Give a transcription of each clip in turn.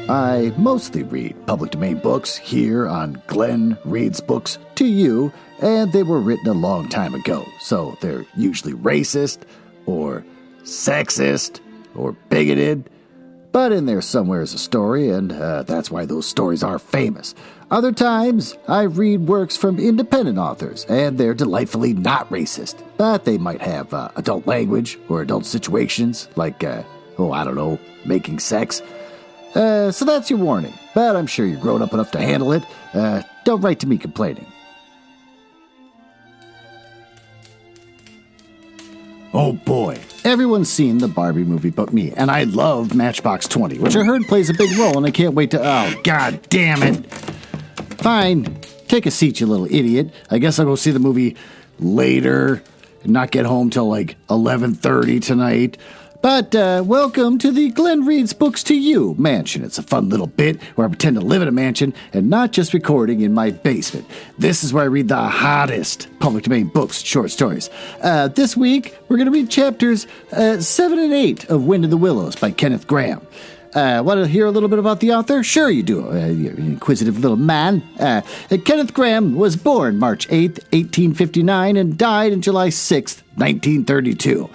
I mostly read public domain books here on Glenn Reads Books to You, and they were written a long time ago, so they're usually racist, or sexist, or bigoted, but in there somewhere is a story, and that's why those stories are famous. Other times, I read works from independent authors, and they're delightfully not racist, but they might have adult language or adult situations, like, making sex. So that's your warning, but I'm sure you're grown up enough to handle it. Don't write to me complaining. Oh boy, everyone's seen the Barbie movie but me, and I love Matchbox 20, which I heard plays a big role, and I can't wait to... Oh, god damn it. Fine, take a seat, you little idiot. I guess I'll go see the movie later and not get home till like 11:30 tonight. But welcome to the Glenn Reads Books to You mansion. It's a fun little bit where I pretend to live in a mansion and not just recording in my basement. This is where I read the hottest public domain books, short stories. This week, we're going to read chapters 7 and 8 of Wind in the Willows by Kenneth Grahame. Want to hear a little bit about the author? Sure you do, you inquisitive little man. Kenneth Grahame was born March 8th, 1859, and died on July 6th, 1932.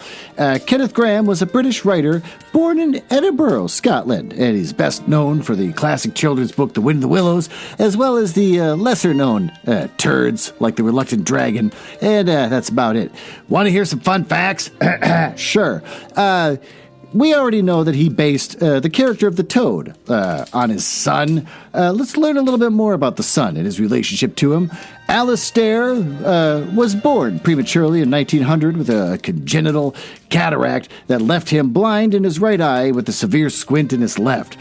Kenneth Grahame was a British writer born in Edinburgh, Scotland, and he's best known for the classic children's book The Wind in the Willows, as well as the lesser-known turds like The Reluctant Dragon, and that's about it. Want to hear some fun facts? Sure. We already know that he based the character of the Toad on his son. Let's learn a little bit more about the son and his relationship to him. Alistair was born prematurely in 1900 with a congenital cataract that left him blind in his right eye with a severe squint in his left.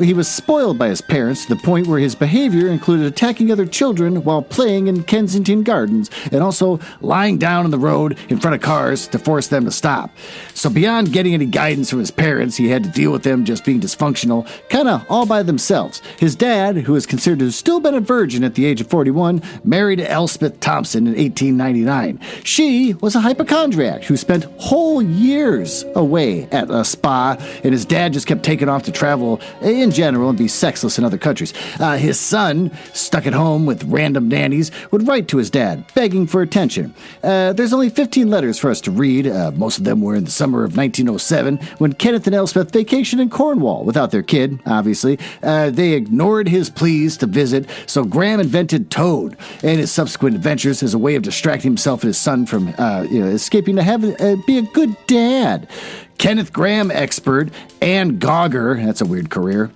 He was spoiled by his parents to the point where his behavior included attacking other children while playing in Kensington Gardens and also lying down on the road in front of cars to force them to stop. So beyond getting any guidance from his parents, he had to deal with them just being dysfunctional, kind of all by themselves. His dad, who is considered to have still been a virgin at the age of 41, married Elspeth Thompson in 1899. She was a hypochondriac who spent whole years away at a spa, and his dad just kept taking off to travel in general and be sexless in other countries. His son, stuck at home with random nannies, would write to his dad, begging for attention. There's only 15 letters for us to read. Most of them were in the summer of 1907, when Kenneth and Elspeth vacationed in Cornwall without their kid, obviously. They ignored his pleas to visit, so Grahame invented Toad and his subsequent adventures as a way of distracting himself and his son from escaping to be a good dad. Kenneth Grahame expert Anne Gauger, that's a weird career,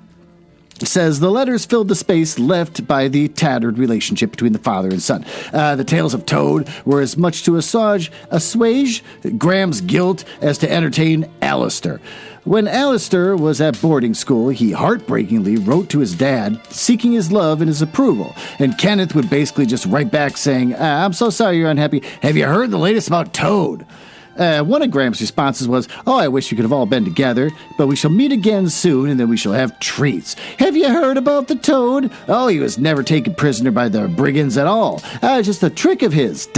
says the letters filled the space left by the tattered relationship between the father and son. The tales of Toad were as much to assuage Graham's guilt as to entertain Alistair. When Alistair was at boarding school, he heartbreakingly wrote to his dad, seeking his love and his approval. And Kenneth would basically just write back saying, I'm so sorry you're unhappy. Have you heard the latest about Toad? One of Graham's responses was, I wish we could have all been together, but we shall meet again soon, and then we shall have treats. Have you heard about the Toad? Oh, he was never taken prisoner by the brigands at all. Just a trick of his, ...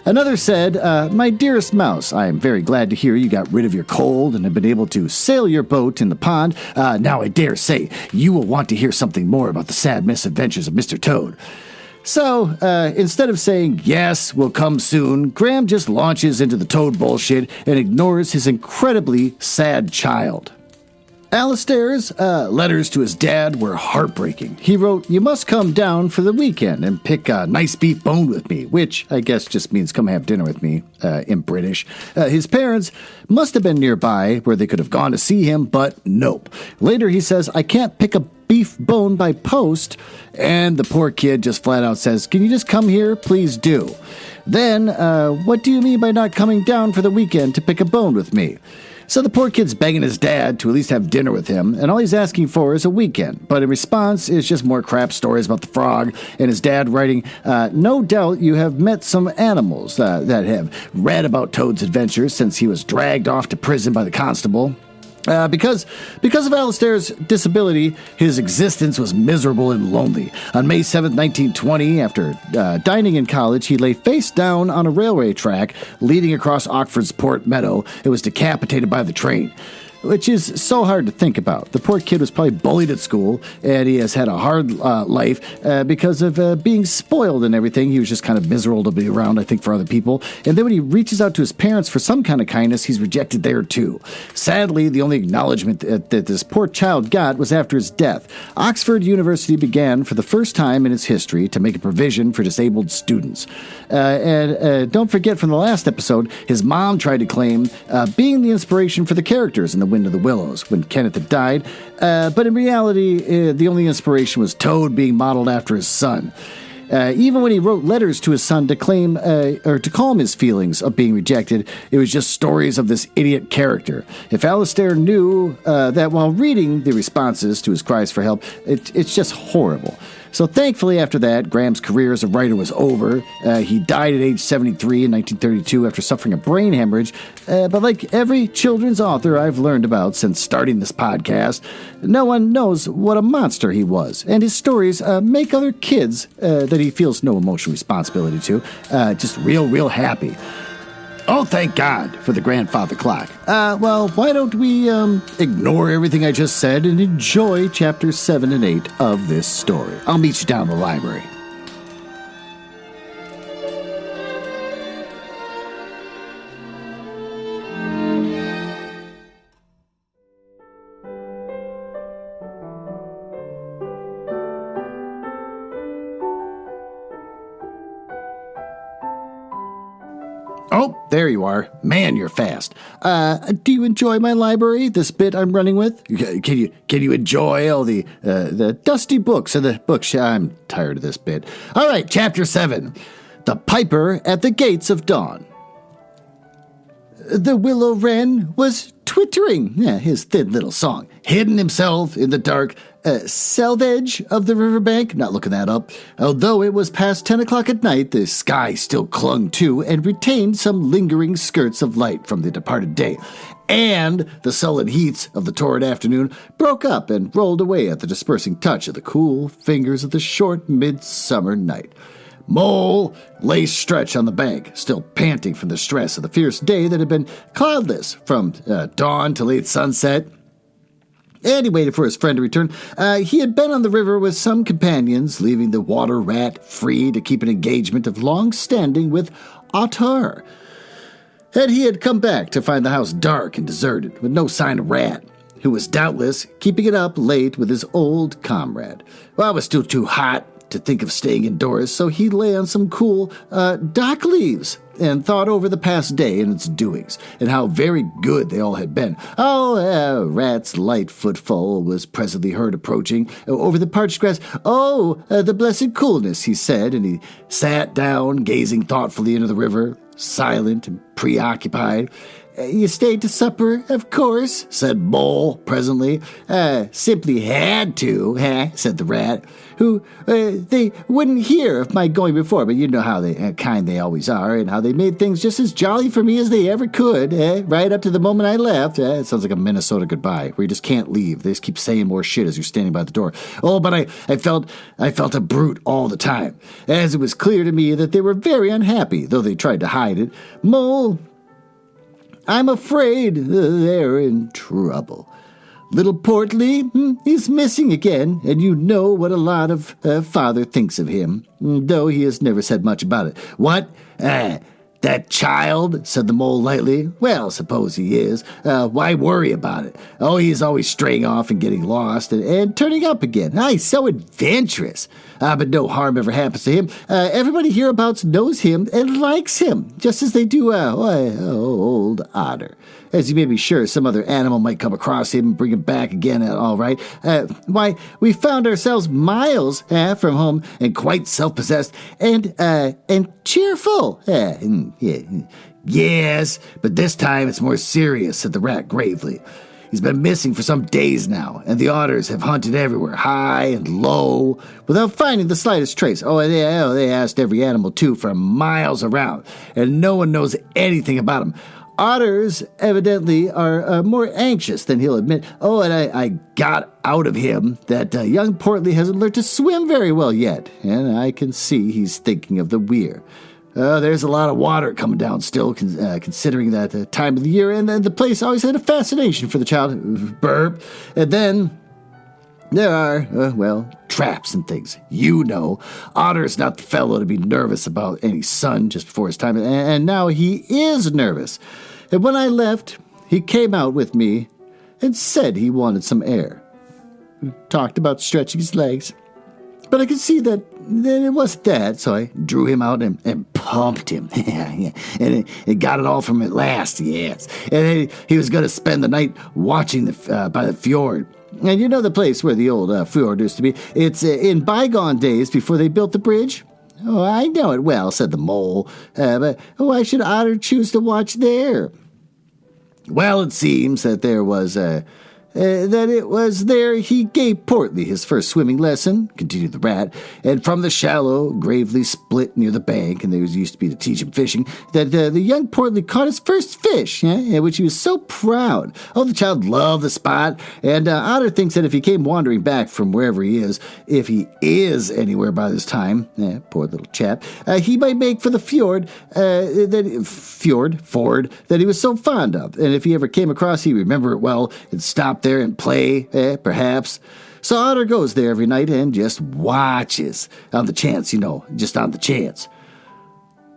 Another said, my dearest mouse, I am very glad to hear you got rid of your cold and have been able to sail your boat in the pond. Now I dare say you will want to hear something more about the sad misadventures of Mr. Toad. So, instead of saying, yes, we'll come soon, Grahame just launches into the Toad bullshit and ignores his incredibly sad child. Alistair's letters to his dad were heartbreaking. He wrote, you must come down for the weekend and pick a nice beef bone with me, which I guess just means come have dinner with me in British. His parents must have been nearby where they could have gone to see him, but nope. Later he says, I can't pick a beef bone by post, and the poor kid just flat out says, can you just come here? Please do. Then, what do you mean by not coming down for the weekend to pick a bone with me? So the poor kid's begging his dad to at least have dinner with him, and all he's asking for is a weekend. But in response, it's just more crap stories about the frog, and his dad writing, no doubt you have met some animals that have read about Toad's adventures since he was dragged off to prison by the constable. Because of Alistair's disability, his existence was miserable and lonely. On May 7, 1920, after dining in college, he lay face down on a railway track leading across Oxford's Port Meadow and was decapitated by the train. which is so hard to think about. The poor kid was probably bullied at school, and he has had a hard life because of being spoiled and everything. He was just kind of miserable to be around, I think, for other people. And then when he reaches out to his parents for some kind of kindness, he's rejected there too. Sadly, the only acknowledgement that this poor child got was after his death. Oxford University began for the first time in its history to make a provision for disabled students. And don't forget from the last episode, his mom tried to claim being the inspiration for the characters in The Wind of the Willows when Kenneth had died. But in reality, the only inspiration was Toad being modeled after his son. Even when he wrote letters to his son to claim or to calm his feelings of being rejected, it was just stories of this idiot character. If Alistair knew that while reading the responses to his cries for help, it's just horrible. So thankfully, after that, Graham's career as a writer was over. He died at age 73 in 1932 after suffering a brain hemorrhage. But like every children's author I've learned about since starting this podcast, no one knows what a monster he was. And his stories make other kids that he feels no emotional responsibility to just real happy. Oh, thank God for the grandfather clock. Well, why don't we ignore everything I just said and enjoy chapters 7 and 8 of this story. I'll meet you down in the library. Oh, there you are. Man, you're fast. Do you enjoy my library, this bit I'm running with? Can you enjoy all the dusty books and the books? I'm tired of this bit. All right, chapter 7. The Piper at the Gates of Dawn. The willow wren was twittering his thin little song, hidden himself in the dark selvage of the riverbank. Not looking that up. Although it was past 10 o'clock at night, the sky still clung to and retained some lingering skirts of light from the departed day. And the sullen heats of the torrid afternoon broke up and rolled away at the dispersing touch of the cool fingers of the short midsummer night. Mole lay stretched on the bank, still panting from the stress of the fierce day that had been cloudless from dawn to late sunset. And he waited for his friend to return. He had been on the river with some companions, leaving the water rat free to keep an engagement of long standing with Otter. And he had come back to find the house dark and deserted, with no sign of Rat, who was doubtless keeping it up late with his old comrade. Well, it was still too hot to think of staying indoors, so he lay on some cool dock leaves and thought over the past day and its doings, and how very good they all had been. Rat's light footfall was presently heard approaching over the parched grass. The blessed coolness, he said, and he sat down, gazing thoughtfully into the river, silent and preoccupied. You stayed to supper, of course, said Mole presently. Simply had to, said the rat, who, they wouldn't hear of my going before, but you know how kind they always are, and how they made things just as jolly for me as they ever could, right up to the moment I left. It sounds like a Minnesota goodbye, where you just can't leave. They just keep saying more shit as you're standing by the door. Oh, but I felt a brute all the time, as it was clear to me that they were very unhappy, though they tried to hide it. Mole, I'm afraid they're in trouble. Little Portly, he's missing again, and you know what a lot of father thinks of him, though he has never said much about it. What? That child, said the Mole lightly. Well, suppose he is. Why worry about it? Oh, he's always straying off and getting lost and turning up again. He's so adventurous. But no harm ever happens to him. Everybody hereabouts knows him and likes him, just as they do old Otter. As you may be sure, some other animal might come across him and bring him back again, all right. Why, we found ourselves miles from home and quite self-possessed and cheerful. Yes, but this time it's more serious, said the rat gravely. He's been missing for some days now, and the otters have hunted everywhere, high and low, without finding the slightest trace. They asked every animal, too, for miles around, and no one knows anything about him. Otters evidently are more anxious than he'll admit. And I got out of him that young Portly hasn't learned to swim very well yet, and I can see he's thinking of the weir. There's a lot of water coming down still, considering that time of the year, and the place always had a fascination for the child. Burp. And then there are, traps and things. You know, Otter's not the fellow to be nervous about any sun just before his time, and now he is nervous. And when I left, he came out with me and said he wanted some air. We talked about stretching his legs. But I could see that it wasn't that, so I drew him out and pumped him. And it got it all from at last, yes. And he was going to spend the night watching by the fjord. And you know the place where the old fjord used to be? It's in bygone days before they built the bridge. Oh, I know it well, said the mole. But why should Otter choose to watch there? Well, it seems that it was there he gave Portly his first swimming lesson, continued the rat, and from the shallow, gravely split near the bank, and there used to be to teach him fishing, that the young Portly caught his first fish, which he was so proud. Oh, the child loved the spot, and Otter thinks that if he came wandering back from wherever he is, if he is anywhere by this time, poor little chap, he might make for the ford that he was so fond of, and if he ever came across, he'd remember it well and stop there and play, perhaps. So Otter goes there every night and just watches, on the chance, just on the chance.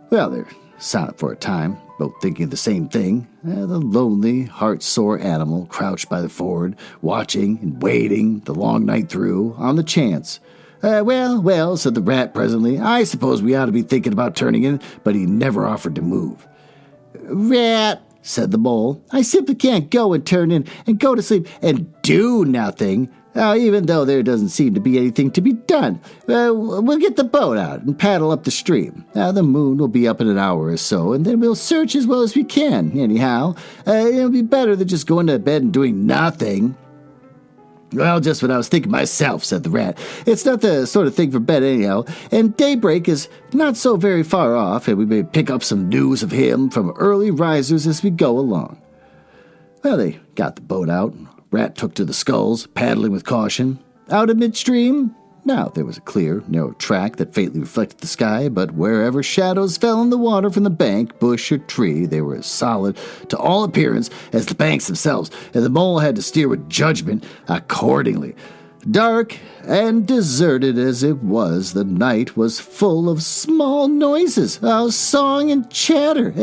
Well, they're silent for a time, both thinking the same thing. The lonely, heart-sore animal crouched by the ford, watching and waiting the long night through, on the chance. Well, said the rat presently, I suppose we ought to be thinking about turning in, but he never offered to move. Rat, said the mole, I simply can't go and turn in and go to sleep and do nothing, even though there doesn't seem to be anything to be done. We'll get the boat out and paddle up the stream. The moon will be up in an hour or so, and then we'll search as well as we can, anyhow. It'll be better than just going to bed and doing nothing. Well, just what I was thinking myself, said the rat. It's not the sort of thing for bed anyhow, and daybreak is not so very far off, and we may pick up some news of him from early risers as we go along. Well, they got the boat out. Rat took to the sculls, paddling with caution. Out in midstream, now there was a clear, narrow track that faintly reflected the sky, but wherever shadows fell in the water from the bank, bush, or tree, they were as solid, to all appearance, as the banks themselves, and the mole had to steer with judgment accordingly. Dark and deserted as it was, the night was full of small noises, song and chatter,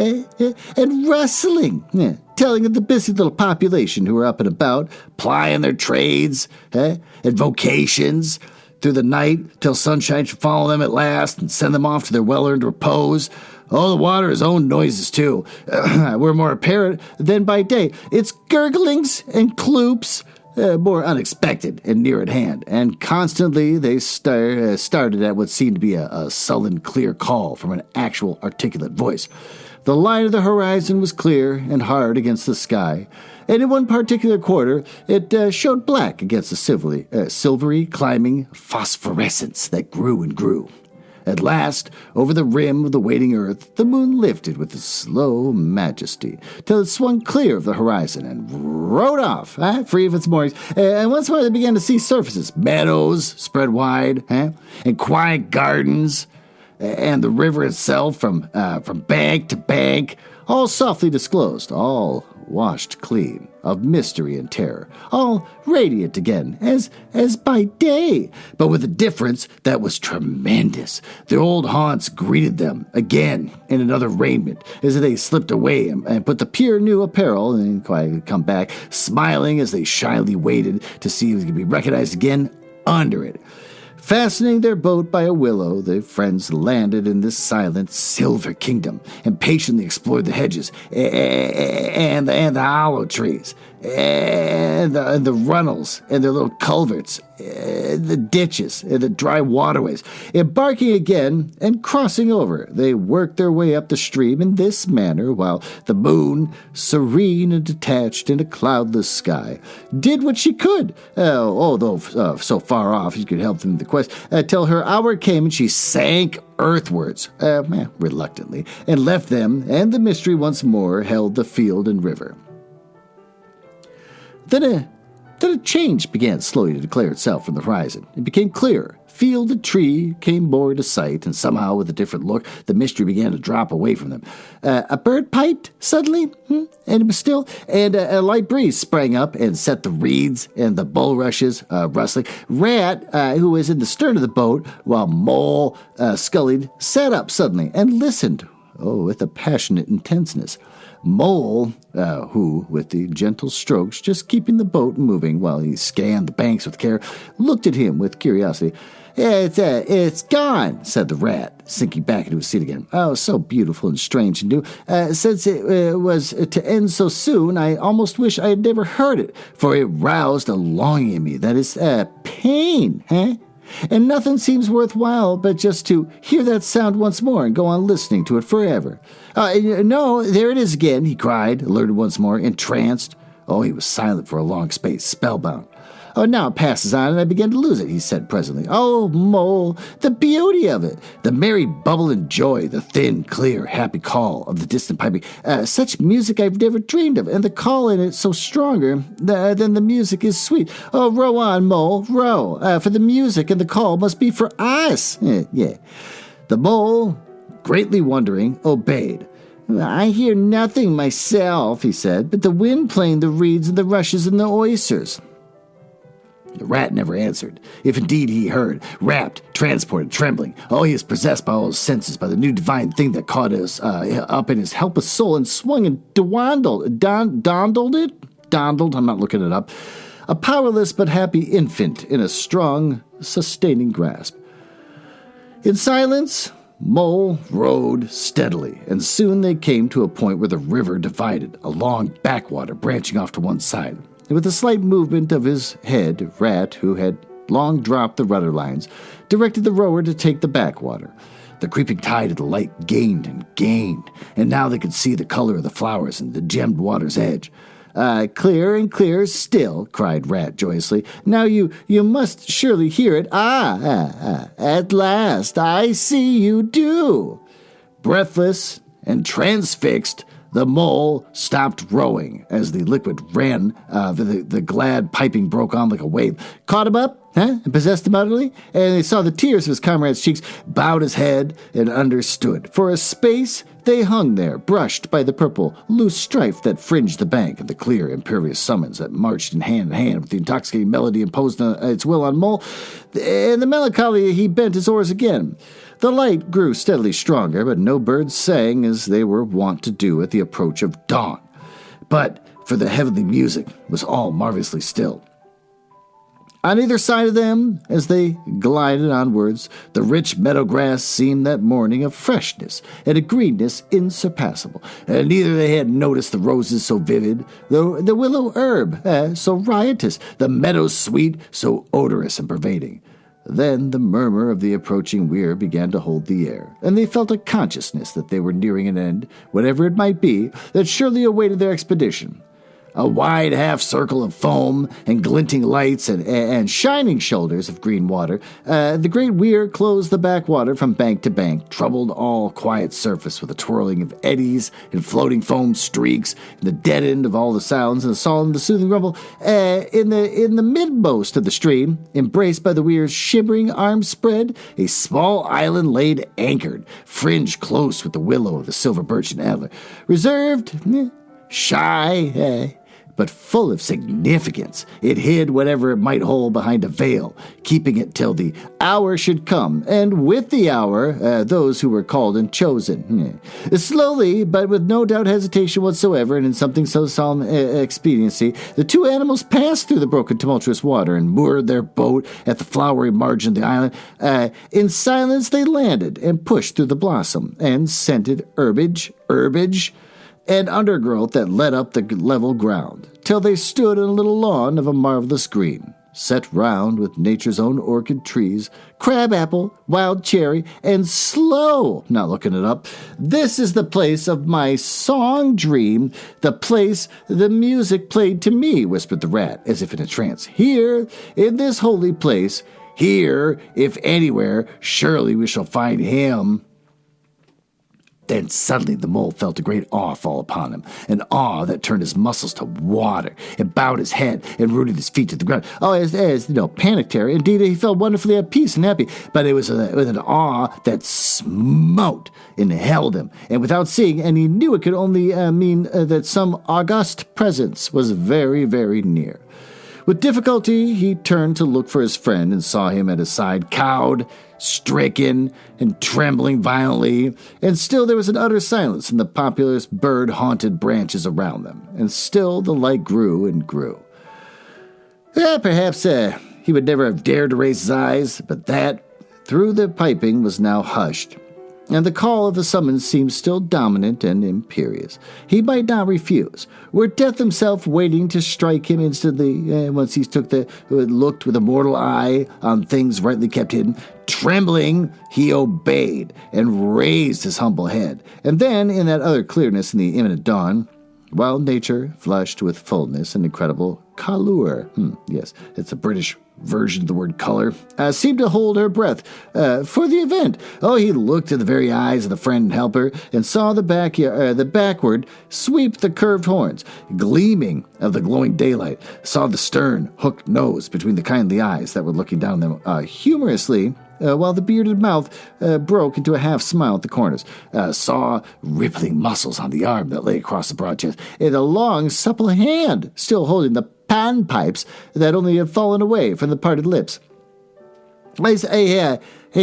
and rustling, telling of the busy little population who were up and about, plying their trades, and vocations, through the night, till sunshine should follow them at last and send them off to their well-earned repose. Oh, the water's own noises, too, were more apparent than by day. Its gurglings and cloops, more unexpected and near at hand, and constantly they started at what seemed to be a sullen, clear call from an actual articulate voice. The line of the horizon was clear and hard against the sky, and in one particular quarter it showed black against the silvery climbing phosphorescence that grew and grew. At last, over the rim of the waiting earth, the moon lifted with a slow majesty, till it swung clear of the horizon and rode off, free of its moorings. And once more they began to see surfaces, meadows spread wide, and quiet gardens, and the river itself from bank to bank, all softly disclosed, all washed clean of mystery and terror, all radiant again, as by day, but with a difference that was tremendous. The old haunts greeted them again in another raiment, as they slipped away and put the pure new apparel and quietly come back, smiling as they shyly waited to see if they could be recognized again under it. Fastening their boat by a willow, the friends landed in this silent silver kingdom and patiently explored the hedges and the hollow trees and the runnels and their little culverts, the ditches and the dry waterways. Embarking again and crossing over, they worked their way up the stream in this manner, while the moon, serene and detached in a cloudless sky, did what she could, although so far off she could help them in the quest, till her hour came and she sank earthwards, reluctantly, and left them, and the mystery once more held the field and river. Then a a change began slowly to declare itself from the horizon. It became clearer. Field and tree came more into sight, and somehow, with a different look, the mystery began to drop away from them. A bird piped suddenly, and it was still, and a light breeze sprang up and set the reeds and the bulrushes rustling. Rat, who was in the stern of the boat, while Mole scullied, sat up suddenly and listened, with a passionate intenseness. Mole, who, with the gentle strokes, just keeping the boat moving while he scanned the banks with care, looked at him with curiosity. It's gone, said the rat, sinking back into his seat again. Oh, so beautiful and strange and new. Since it was to end so soon, I almost wish I had never heard it, for it roused a longing in me that is pain, And nothing seems worthwhile but just to hear that sound once more and go on listening to it forever. No, there it is again, he cried, alerted once more, entranced. He was silent for a long space, spellbound. Now it passes on, and I begin to lose it, he said presently. Mole, the beauty of it, the merry bubble and joy, the thin, clear, happy call of the distant piping. Such music I've never dreamed of, and the call in it so stronger than the music is sweet. Row on, Mole, row, for the music and the call must be for us. Yeah. The Mole, greatly wondering, obeyed. I hear nothing myself, he said, but the wind playing the reeds and the rushes and the oysters. The rat never answered. If indeed he heard, rapt, transported, trembling, he is possessed by all his senses, by the new divine thing that caught us up in his helpless soul and swung and dondled it? Dondled, I'm not looking it up. A powerless but happy infant in a strong, sustaining grasp. In silence, Mole rowed steadily, and soon they came to a point where the river divided, a long backwater branching off to one side. And with a slight movement of his head, Rat, who had long dropped the rudder lines, directed the rower to take the backwater. The creeping tide of the light gained and gained, and now they could see the color of the flowers and the gemmed water's edge. Clear and clear still, cried Rat joyously. Now you must surely hear it. At last, I see you do. Breathless and transfixed, the Mole stopped rowing as the liquid ran. The glad piping broke on like a wave. Caught him up, and possessed him utterly, and they saw the tears of his comrade's cheeks, bowed his head, and understood. For a space they hung there, brushed by the purple, loose strife that fringed the bank, and the clear, imperious summons that marched in hand with the intoxicating melody imposed its will on Mole. In the melancholy he bent his oars again. The light grew steadily stronger, but no birds sang as they were wont to do at the approach of dawn. But for the heavenly music was all marvelously still. On either side of them, as they glided onwards, the rich meadow grass seemed that morning of freshness and a greenness insurpassable. And neither they had noticed the roses so vivid, the willow herb so riotous, the meadows sweet, so odorous and pervading. Then the murmur of the approaching weir began to hold the air, and they felt a consciousness that they were nearing an end, whatever it might be, that surely awaited their expedition. A wide half-circle of foam and glinting lights and shining shoulders of green water, the great weir closed the backwater from bank to bank, troubled all quiet surface with a twirling of eddies and floating foam streaks, and the dead end of all the sounds, and the solemn, the soothing rumble. In the midmost of the stream, embraced by the weir's shimmering arms spread, a small island laid anchored, fringed close with the willow, the silver birch, and antler, reserved, shy, but full of significance. It hid whatever it might hold behind a veil, keeping it till the hour should come, and with the hour, those who were called and chosen. Slowly, but with no doubt hesitation whatsoever, and in something so solemn expediency, the two animals passed through the broken tumultuous water and moored their boat at the flowery margin of the island. In silence they landed and pushed through the blossom and scented herbage, and undergrowth that led up the level ground, till they stood in a little lawn of a marvelous green, set round with nature's own orchid trees, crabapple, wild cherry, and sloe. Not looking it up. This is the place of my song dream, the place the music played to me, whispered the rat, as if in a trance. Here, in this holy place, here, if anywhere, surely we shall find him. Then suddenly the mole felt a great awe fall upon him, an awe that turned his muscles to water, and bowed his head and rooted his feet to the ground. Oh, as panic terror. Indeed, he felt wonderfully at peace and happy, but it was with an awe that smote and held him, and without seeing, and he knew it could only mean that some august presence was very, very near. With difficulty, he turned to look for his friend and saw him at his side, cowed, stricken, and trembling violently, and still there was an utter silence in the populous bird-haunted branches around them, and still the light grew and grew. Perhaps he would never have dared to raise his eyes, but that, through the piping, was now hushed, and the call of the summons seemed still dominant and imperious. He might not refuse. Were death himself waiting to strike him instantly, once he looked with a mortal eye on things rightly kept hidden? Trembling, he obeyed and raised his humble head. And then, in that other clearness in the imminent dawn, while nature flushed with fullness and incredible colour, yes, it's a British version of the word color, seemed to hold her breath for the event. Oh, he looked in the very eyes of the friend and helper and saw the backward sweep the curved horns, gleaming of the glowing daylight, saw the stern, hooked nose between the kindly eyes that were looking down on them humorously, while the bearded mouth broke into a half-smile at the corners, saw rippling muscles on the arm that lay across the broad chest, and a long, supple hand still holding the panpipes that only had fallen away from the parted lips. He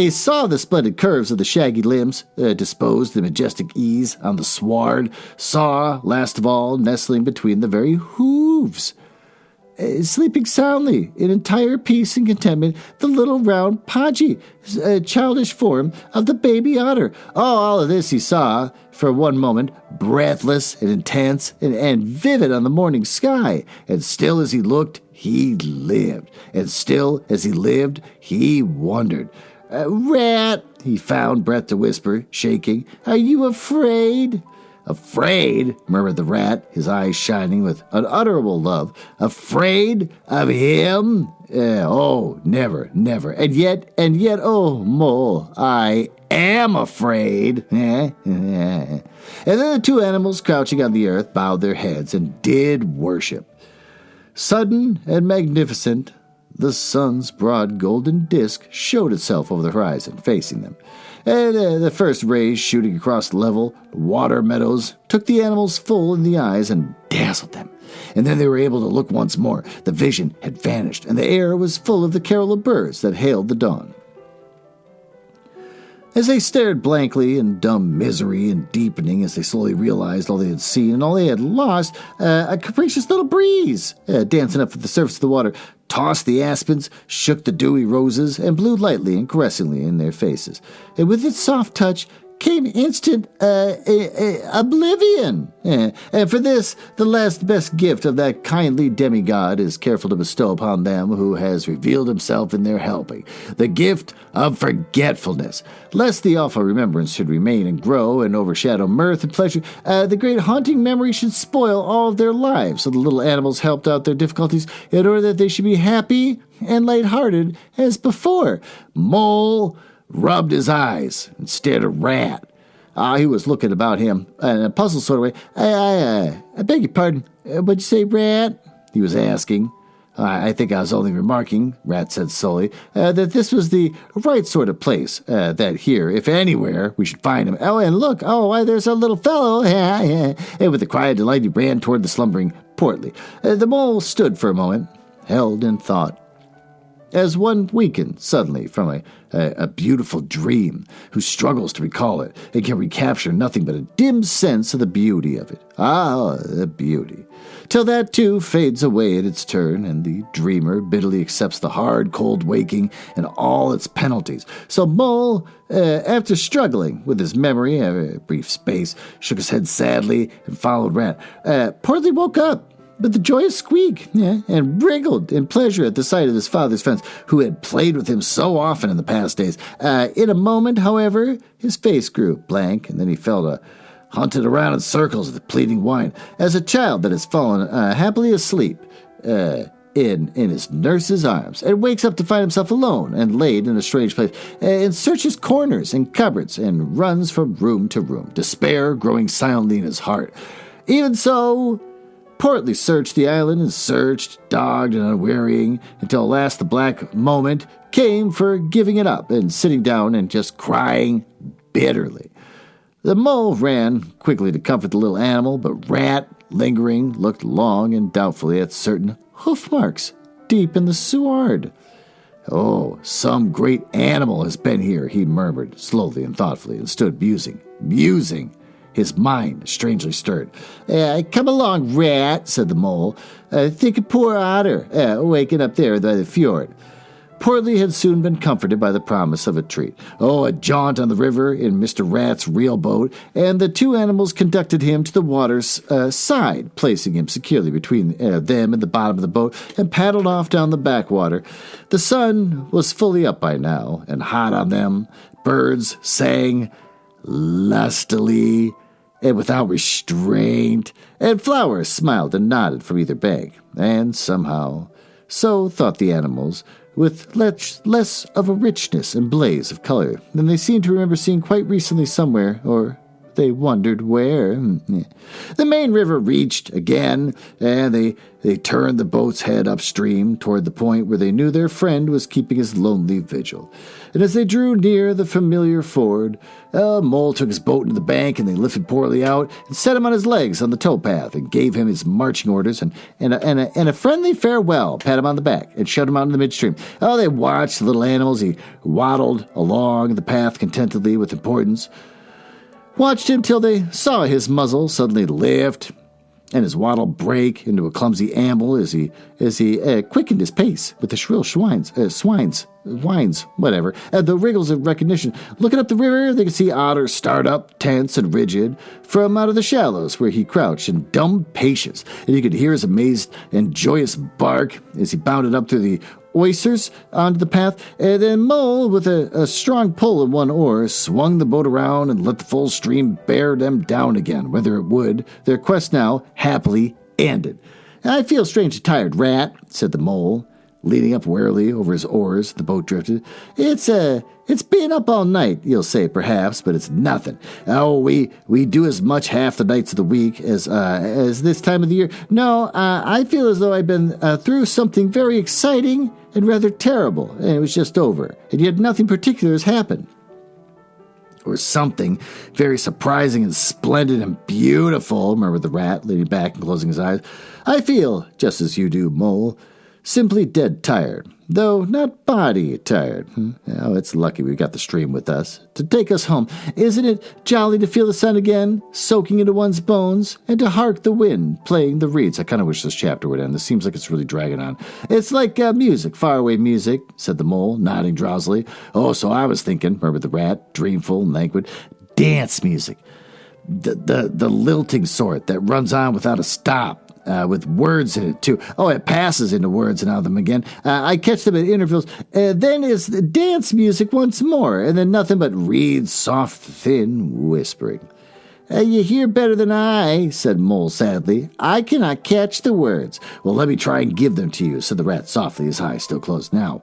saw the splendid curves of the shaggy limbs, disposed in majestic ease on the sward, saw, last of all, nestling between the very hooves, sleeping soundly in entire peace and contentment, the little round podgy, childish form of the baby otter. Oh, all of this he saw for one moment, breathless and intense and vivid on the morning sky. And still as he looked, he lived. And still as he lived, he wondered. Rat, he found breath to whisper, shaking. Are you afraid? Afraid, murmured the rat, his eyes shining with unutterable love. Afraid of him? Oh, never, never. And yet, oh, mole, I am afraid. And then the two animals crouching on the earth bowed their heads and did worship. Sudden and magnificent, the sun's broad golden disk showed itself over the horizon, facing them. And the first rays shooting across the level water meadows took the animals full in the eyes and dazzled them. And then they were able to look once more. The vision had vanished, and the air was full of the carol of birds that hailed the dawn. As they stared blankly in dumb misery and deepening as they slowly realized all they had seen and all they had lost, a capricious little breeze, dancing up from the surface of the water, tossed the aspens, shook the dewy roses, and blew lightly and caressingly in their faces. And with its soft touch came instant oblivion. And for this, the last best gift of that kindly demigod is careful to bestow upon them who has revealed himself in their helping, the gift of forgetfulness. Lest the awful remembrance should remain and grow and overshadow mirth and pleasure, the great haunting memory should spoil all of their lives. So the little animals helped out their difficulties in order that they should be happy and lighthearted as before. Mole rubbed his eyes and stared at Rat. He was looking about him in a puzzled sort of way. I beg your pardon. What'd you say, Rat? He was asking. I think I was only remarking, Rat said slowly, that this was the right sort of place, that here, if anywhere, we should find him. Oh, and look, why, there's a little fellow. And with a cry of delight, he ran toward the slumbering Portly. The mole stood for a moment, held in thought, as one weakened suddenly from a beautiful dream, who struggles to recall it and can recapture nothing but a dim sense of the beauty of it. Ah, the beauty. Till that, too, fades away at its turn, and the dreamer bitterly accepts the hard, cold waking and all its penalties. So Mole, after struggling with his memory a brief space, shook his head sadly and followed Rat. Portly woke up with a joyous squeak, and wriggled in pleasure at the sight of his father's friends, who had played with him so often in the past days. In a moment, however, his face grew blank, and then he fell to hunted around in circles with pleading whine, as a child that has fallen happily asleep in his nurse's arms and wakes up to find himself alone and laid in a strange place and searches corners and cupboards and runs from room to room, despair growing silently in his heart. Even so, Portly searched the island and searched, dogged and unwearying, until at last the black moment came for giving it up and sitting down and just crying bitterly. The mole ran quickly to comfort the little animal, but Rat, lingering, looked long and doubtfully at certain hoof marks deep in the sward. "Oh, some great animal has been here," he murmured slowly and thoughtfully, and stood musing. His mind strangely stirred. "Come along, Rat," said the mole. "Think of poor Otter, waking up there by the fjord." Portly had soon been comforted by the promise of a treat. A jaunt on the river in Mr. Rat's real boat, and the two animals conducted him to the water's side, placing him securely between them and the bottom of the boat, and paddled off down the backwater. The sun was fully up by now, and hot on them. Birds sang lustily and without restraint, and flowers smiled and nodded from either bank, and somehow, so thought the animals, with less of a richness and blaze of color than they seemed to remember seeing quite recently somewhere, or they wondered where. The main river reached again, and they turned the boat's head upstream toward the point where they knew their friend was keeping his lonely vigil. And as they drew near the familiar ford, Mole took his boat into the bank, and they lifted Portly out and set him on his legs on the towpath and gave him his marching orders and a friendly farewell, pat him on the back, and shut him out in the midstream. They watched the little animals. He waddled along the path contentedly with importance. Watched him till they saw his muzzle suddenly lift and his waddle break into a clumsy amble as he quickened his pace with the shrill whines, whatever, the wriggles of recognition. Looking up the river, they could see Otter start up, tense and rigid, from out of the shallows where he crouched in dumb patience, and you could hear his amazed and joyous bark as he bounded up through the oysters onto the path, and then Mole, with a strong pull in one oar, swung the boat around and let the full stream bear them down again, whether it would. Their quest now happily ended. "I feel strangely tired, Rat," said the Mole, leaning up wearily over his oars. The boat drifted. It's been up all night, you'll say, perhaps, but it's nothing. We do as much half the nights of the week as this time of the year. No, I feel as though I've been through something very exciting and rather terrible, and it was just over, and yet nothing particular has happened. Or something very surprising and splendid and beautiful, murmured the Rat, leaning back and closing his eyes. "I feel just as you do, Mole. Simply dead tired, though not body tired. It's lucky we got the stream with us to take us home. Isn't it jolly to feel the sun again, soaking into one's bones, and to hark the wind playing the reeds?" I kind of wish this chapter would end. This seems like it's really dragging on. "It's like music, faraway music," said the Mole, nodding drowsily. "So I was thinking," murmured the Rat, dreamful and languid. "Dance music. The lilting sort that runs on without a stop. With words in it, too. It passes into words and out of them again. I catch them at intervals. Then it's dance music once more, and then nothing but reeds, soft, thin whispering." "You hear better than I," said Mole sadly. "I cannot catch the words." "Well, let me try and give them to you," said the Rat softly, his eyes still closed. Now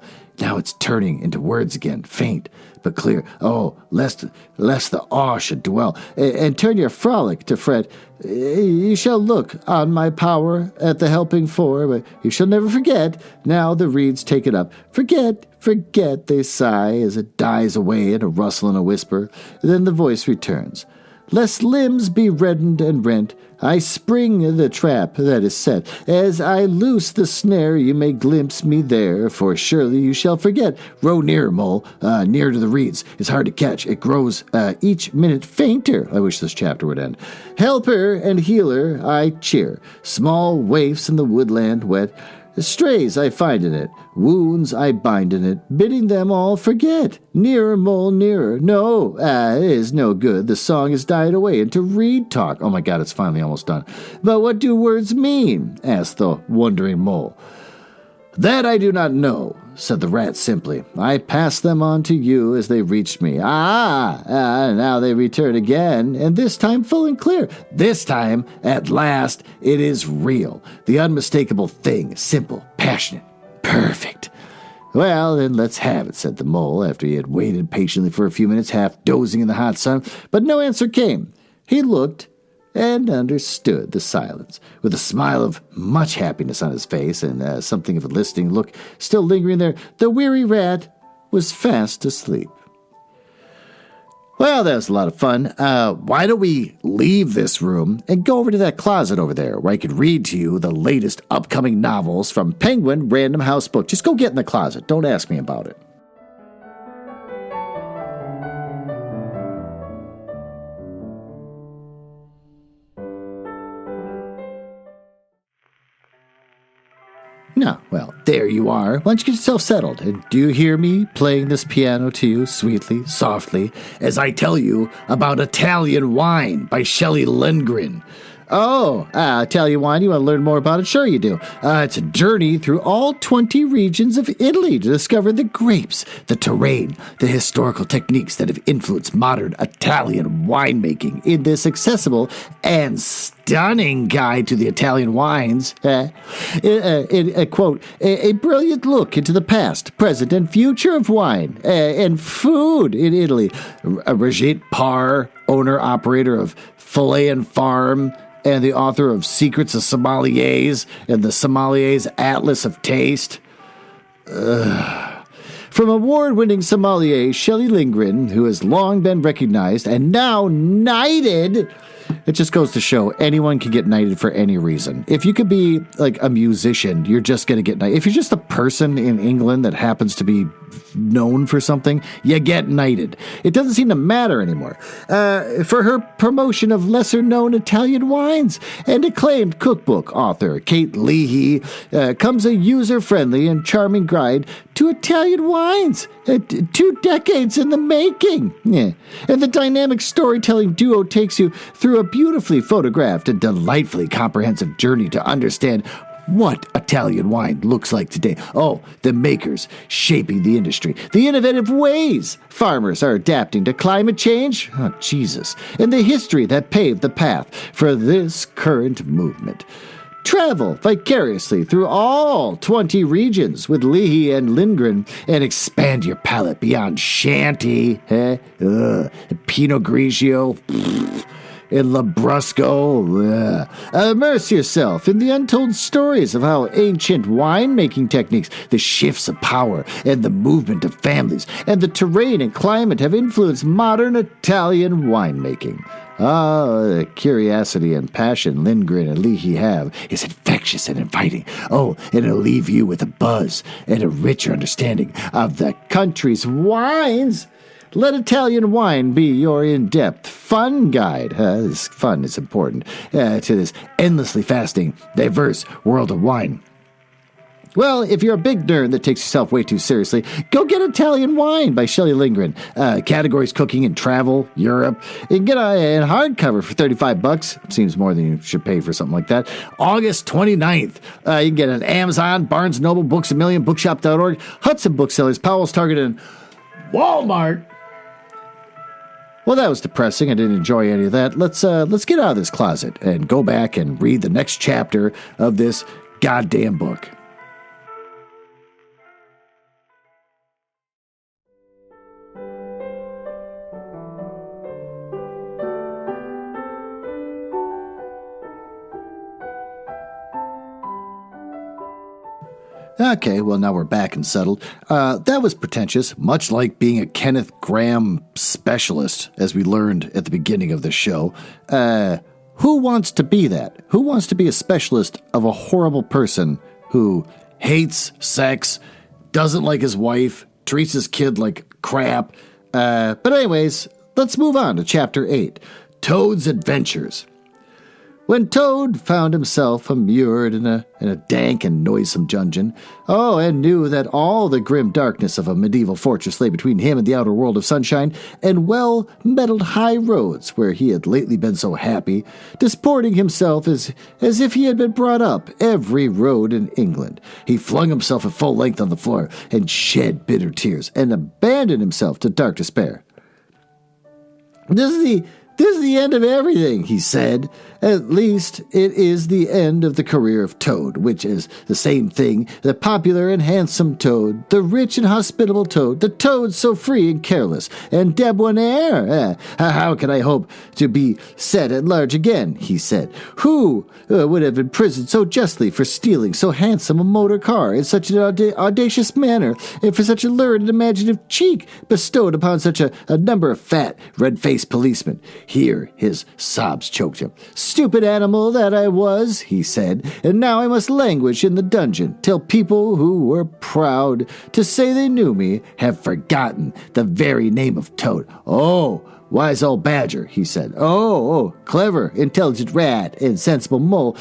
it's turning into words again, faint but clear. Lest the awe should dwell, and turn your frolic to fret. You shall look on my power at the helping for, but you shall never forget. Now the reeds take it up. Forget, they sigh as it dies away in a rustle and a whisper. Then the voice returns. Lest limbs be reddened and rent, I spring the trap that is set. As I loose the snare, you may glimpse me there, for surely you shall forget. Row nearer, Mole, near to the reeds. It's hard to catch. It grows each minute fainter. I wish this chapter would end. Helper and healer I cheer. Small waifs in the woodland wet. Strays I find in it, wounds I bind in it, bidding them all forget. Nearer, Mole, nearer. No, it is no good. The song has died away into reed talk. Oh my God, it's finally almost done. But what do words mean? Asked the wondering Mole. That I do not know, said the Rat simply. I passed them on to you as they reached me. Now they return again, and this time full and clear. This time, at last, it is real. The unmistakable thing, simple, passionate. Perfect. Well, then let's have it, said the mole, after he had waited patiently for a few minutes, half dozing in the hot sun, but no answer came. He looked and understood the silence. With a smile of much happiness on his face and something of a listening look still lingering there, the weary rat was fast asleep. Well, that was a lot of fun. Why don't we leave this room and go over to that closet over there where I could read to you the latest upcoming novels from Penguin Random House Book. Just go get in the closet. Don't ask me about it. No, well, there you are. Why don't you get yourself settled? And do you hear me playing this piano to you sweetly, softly, as I tell you about Italian Wine by Shelley Lindgren? Oh, Italian wine, you want to learn more about it? Sure you do. It's a journey through all 20 regions of Italy to discover the grapes, the terrain, the historical techniques that have influenced modern Italian winemaking in this accessible and stunning guide to the Italian wines. Quote, a brilliant look into the past, present, and future of wine and food in Italy. Brigitte Parr, owner-operator of Filet and Farm, and the author of Secrets of Sommeliers and the Sommelier's Atlas of Taste. From award-winning sommelier Shelley Lindgren, who has long been recognized and now knighted. It just goes to show anyone can get knighted for any reason. If you could be like a musician, you're just going to get knighted. If you're just a person in England that happens to be known for something, you get knighted. It doesn't seem to matter anymore. For her promotion of lesser-known Italian wines, and acclaimed cookbook author Kate Leahy comes a user-friendly and charming guide to Italian wines. 2 decades in the making. Yeah. And the dynamic storytelling duo takes you through a beautifully photographed and delightfully comprehensive journey to understand what Italian wine looks like today. Oh, the makers shaping the industry, the innovative ways farmers are adapting to climate change, oh, Jesus, and the history that paved the path for this current movement. Travel vicariously through all 20 regions with Leahy and Lindgren and expand your palate beyond Chianti, Pinot Grigio, and Lambrusco. Immerse yourself in the untold stories of how ancient winemaking techniques, the shifts of power, and the movement of families, and the terrain and climate have influenced modern Italian winemaking. The curiosity and passion Lindgren and Leahy have is infectious and inviting. Oh, and it'll leave you with a buzz and a richer understanding of the country's wines. Let Italian wine be your in-depth, fun guide. This fun is important to this endlessly fascinating, diverse world of wine. Well, if you're a big nerd that takes yourself way too seriously, go get Italian Wine by Shelley Lindgren. Categories cooking and travel, Europe. You can get a hardcover for $35. Seems more than you should pay for something like that. August 29th. You can get it on Amazon, Barnes & Noble, Books A Million, Bookshop.org, Hudson Booksellers, Powell's, Target, and Walmart. Well, that was depressing. I didn't enjoy any of that. Let's get out of this closet and go back and read the next chapter of this goddamn book. Okay, well, now we're back and settled. That was pretentious, much like being a Kenneth Grahame specialist, as we learned at the beginning of the show. Who wants to be that? Who wants to be a specialist of a horrible person who hates sex, doesn't like his wife, treats his kid like crap? But anyways, let's move on to Chapter 8, Toad's Adventures. When Toad found himself immured in a dank and noisome dungeon, and knew that all the grim darkness of a medieval fortress lay between him and the outer world of sunshine and well-metalled high roads where he had lately been so happy, disporting himself as if he had been brought up every road in England, he flung himself at full length on the floor and shed bitter tears and abandoned himself to dark despair. This is This is the end of everything, he said. At least it is the end of the career of Toad, which is the same thing. The popular and handsome Toad, the rich and hospitable Toad, the Toad so free and careless, and debonair. How can I hope to be set at large again, he said. Who would have imprisoned so justly for stealing so handsome a motor car in such an audacious manner, and for such a lurid and imaginative cheek bestowed upon such a number of fat, red-faced policemen? Here his sobs choked him. Stupid animal that I was, he said, and now I must languish in the dungeon till people who were proud to say they knew me have forgotten the very name of Toad. Oh, wise old badger, he said. Oh, clever, intelligent rat, and sensible mole.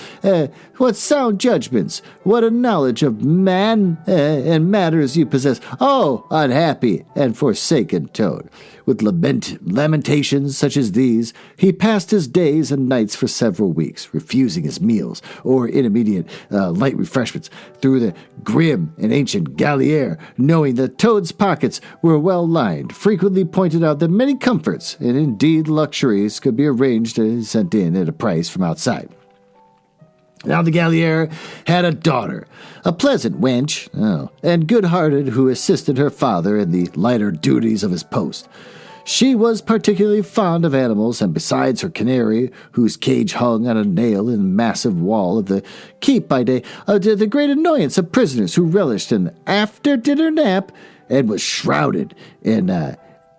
What sound judgments, what a knowledge of man and matters you possess. Oh, unhappy and forsaken Toad. With lamentations such as these, he passed his days and nights for several weeks, refusing his meals or intermediate light refreshments through the grim and ancient Galliere, knowing that Toad's pockets were well lined, frequently pointed out that many comforts and indeed luxuries could be arranged and sent in at a price from outside. Now the Galliere had a daughter, a pleasant wench, and good-hearted, who assisted her father in the lighter duties of his post. She was particularly fond of animals, and besides her canary, whose cage hung on a nail in the massive wall of the keep by day, the great annoyance of prisoners who relished an after-dinner nap and was shrouded in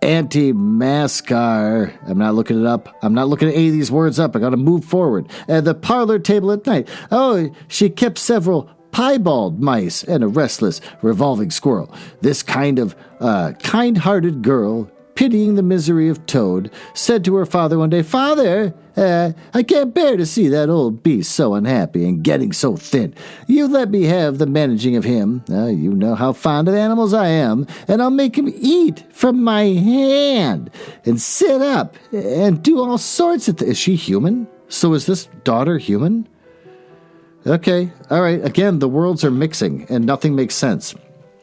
anti-mascar. I'm not looking it up. I'm not looking at any of these words up. I got to move forward. The parlor table at night. Oh, she kept several piebald mice and a restless revolving squirrel. This kind of kind-hearted girl, pitying the misery of Toad, said to her father one day, "Father, I can't bear to see that old beast so unhappy and getting so thin. You let me have the managing of him. You know how fond of animals I am, and I'll make him eat from my hand and sit up and do all sorts of things." Is she human? So is this daughter human? Okay, all right. Again, the worlds are mixing and nothing makes sense.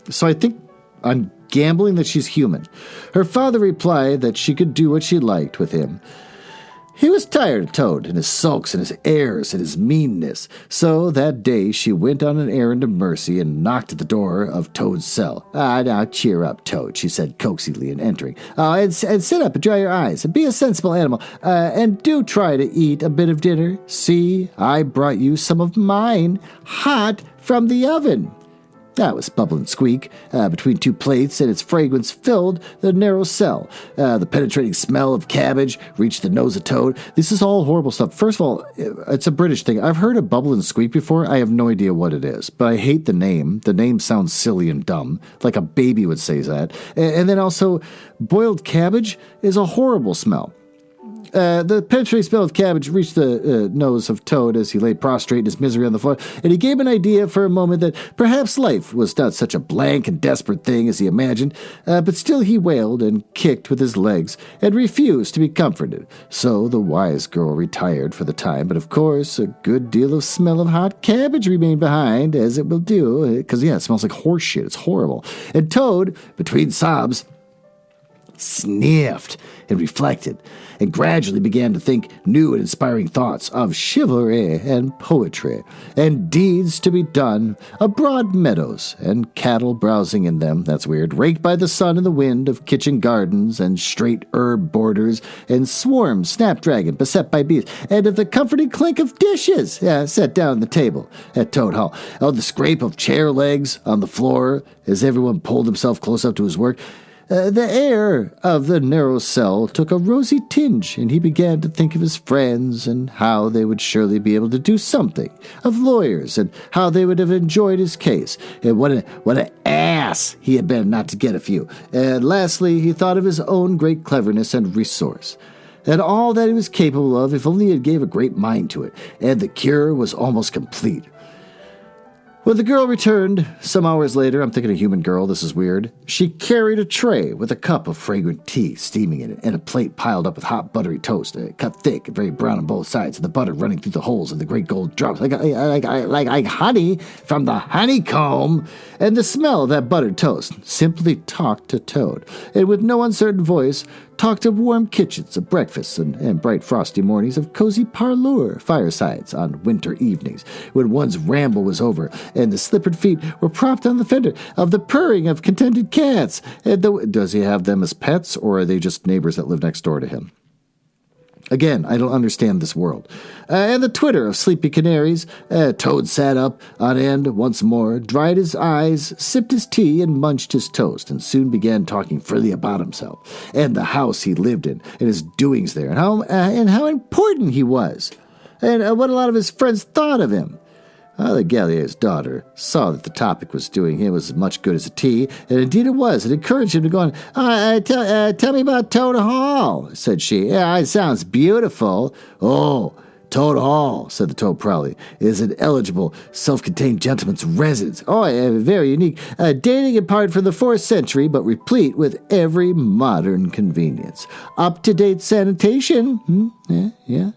So I think I'm gambling that she's human. Her father replied that she could do what she liked with him. He was tired of Toad and his sulks and his airs and his meanness, so that day she went on an errand of mercy and knocked at the door of Toad's cell. Now cheer up, Toad, she said coaxingly in entering. And sit up and dry your eyes and be a sensible animal, and do try to eat a bit of dinner. See, I brought you some of mine, hot from the oven. That was Bubble and Squeak, between two plates, and its fragrance filled the narrow cell. The penetrating smell of cabbage reached the nose of Toad. This is all horrible stuff. First of all, it's a British thing. I've heard of Bubble and Squeak before. I have no idea what it is, but I hate the name. The name sounds silly and dumb, like a baby would say that. And then also, boiled cabbage is a horrible smell. The penetrating smell of cabbage reached the nose of Toad as he lay prostrate in his misery on the floor, and he gave an idea for a moment that perhaps life was not such a blank and desperate thing as he imagined, but still he wailed and kicked with his legs and refused to be comforted. So the wise girl retired for the time, but of course a good deal of smell of hot cabbage remained behind, as it will do, because it smells like horse shit. It's horrible. And Toad, between sobs, sniffed and reflected, and gradually began to think new and inspiring thoughts of chivalry and poetry, and deeds to be done, of broad meadows, and cattle browsing in them, that's weird, raked by the sun and the wind, of kitchen gardens, and straight herb borders, and swarms snapdragon beset by bees, and of the comforting clink of dishes set down on the table at Toad Hall, of the scrape of chair legs on the floor as everyone pulled himself close up to his work. The air of the narrow cell took a rosy tinge, and he began to think of his friends and how they would surely be able to do something, of lawyers and how they would have enjoyed his case, and what an ass he had been not to get a few. And lastly, he thought of his own great cleverness and resource, and all that he was capable of if only he gave a great mind to it, and the cure was almost complete. When the girl returned, some hours later, I'm thinking a human girl, this is weird, she carried a tray with a cup of fragrant tea steaming in it, and a plate piled up with hot buttery toast, cut thick and very brown on both sides, and the butter running through the holes in the great gold drops, like honey from the honeycomb. And the smell of that buttered toast simply talked to Toad, and with no uncertain voice, talked of warm kitchens, of breakfasts, and bright frosty mornings, of cozy parlour firesides on winter evenings, when one's ramble was over, and the slippered feet were propped on the fender, of the purring of contented cats. Does he have them as pets, or are they just neighbors that live next door to him? Again, I don't understand this world. And the twitter of sleepy canaries. Toad sat up on end once more, dried his eyes, sipped his tea, and munched his toast, and soon began talking freely about himself, and the house he lived in, and his doings there, and how important he was, and what a lot of his friends thought of him. The Gallier's daughter saw that the topic was doing him as much good as a tea, and indeed it was. It encouraged him to go on. Tell me about Toad Hall, said she. Yeah, it sounds beautiful. Oh, Toad Hall, said the Toad proudly, is an eligible, self-contained gentleman's residence. Oh, very unique, dating in part from the 4th century, but replete with every modern convenience. Up-to-date sanitation. Yeah.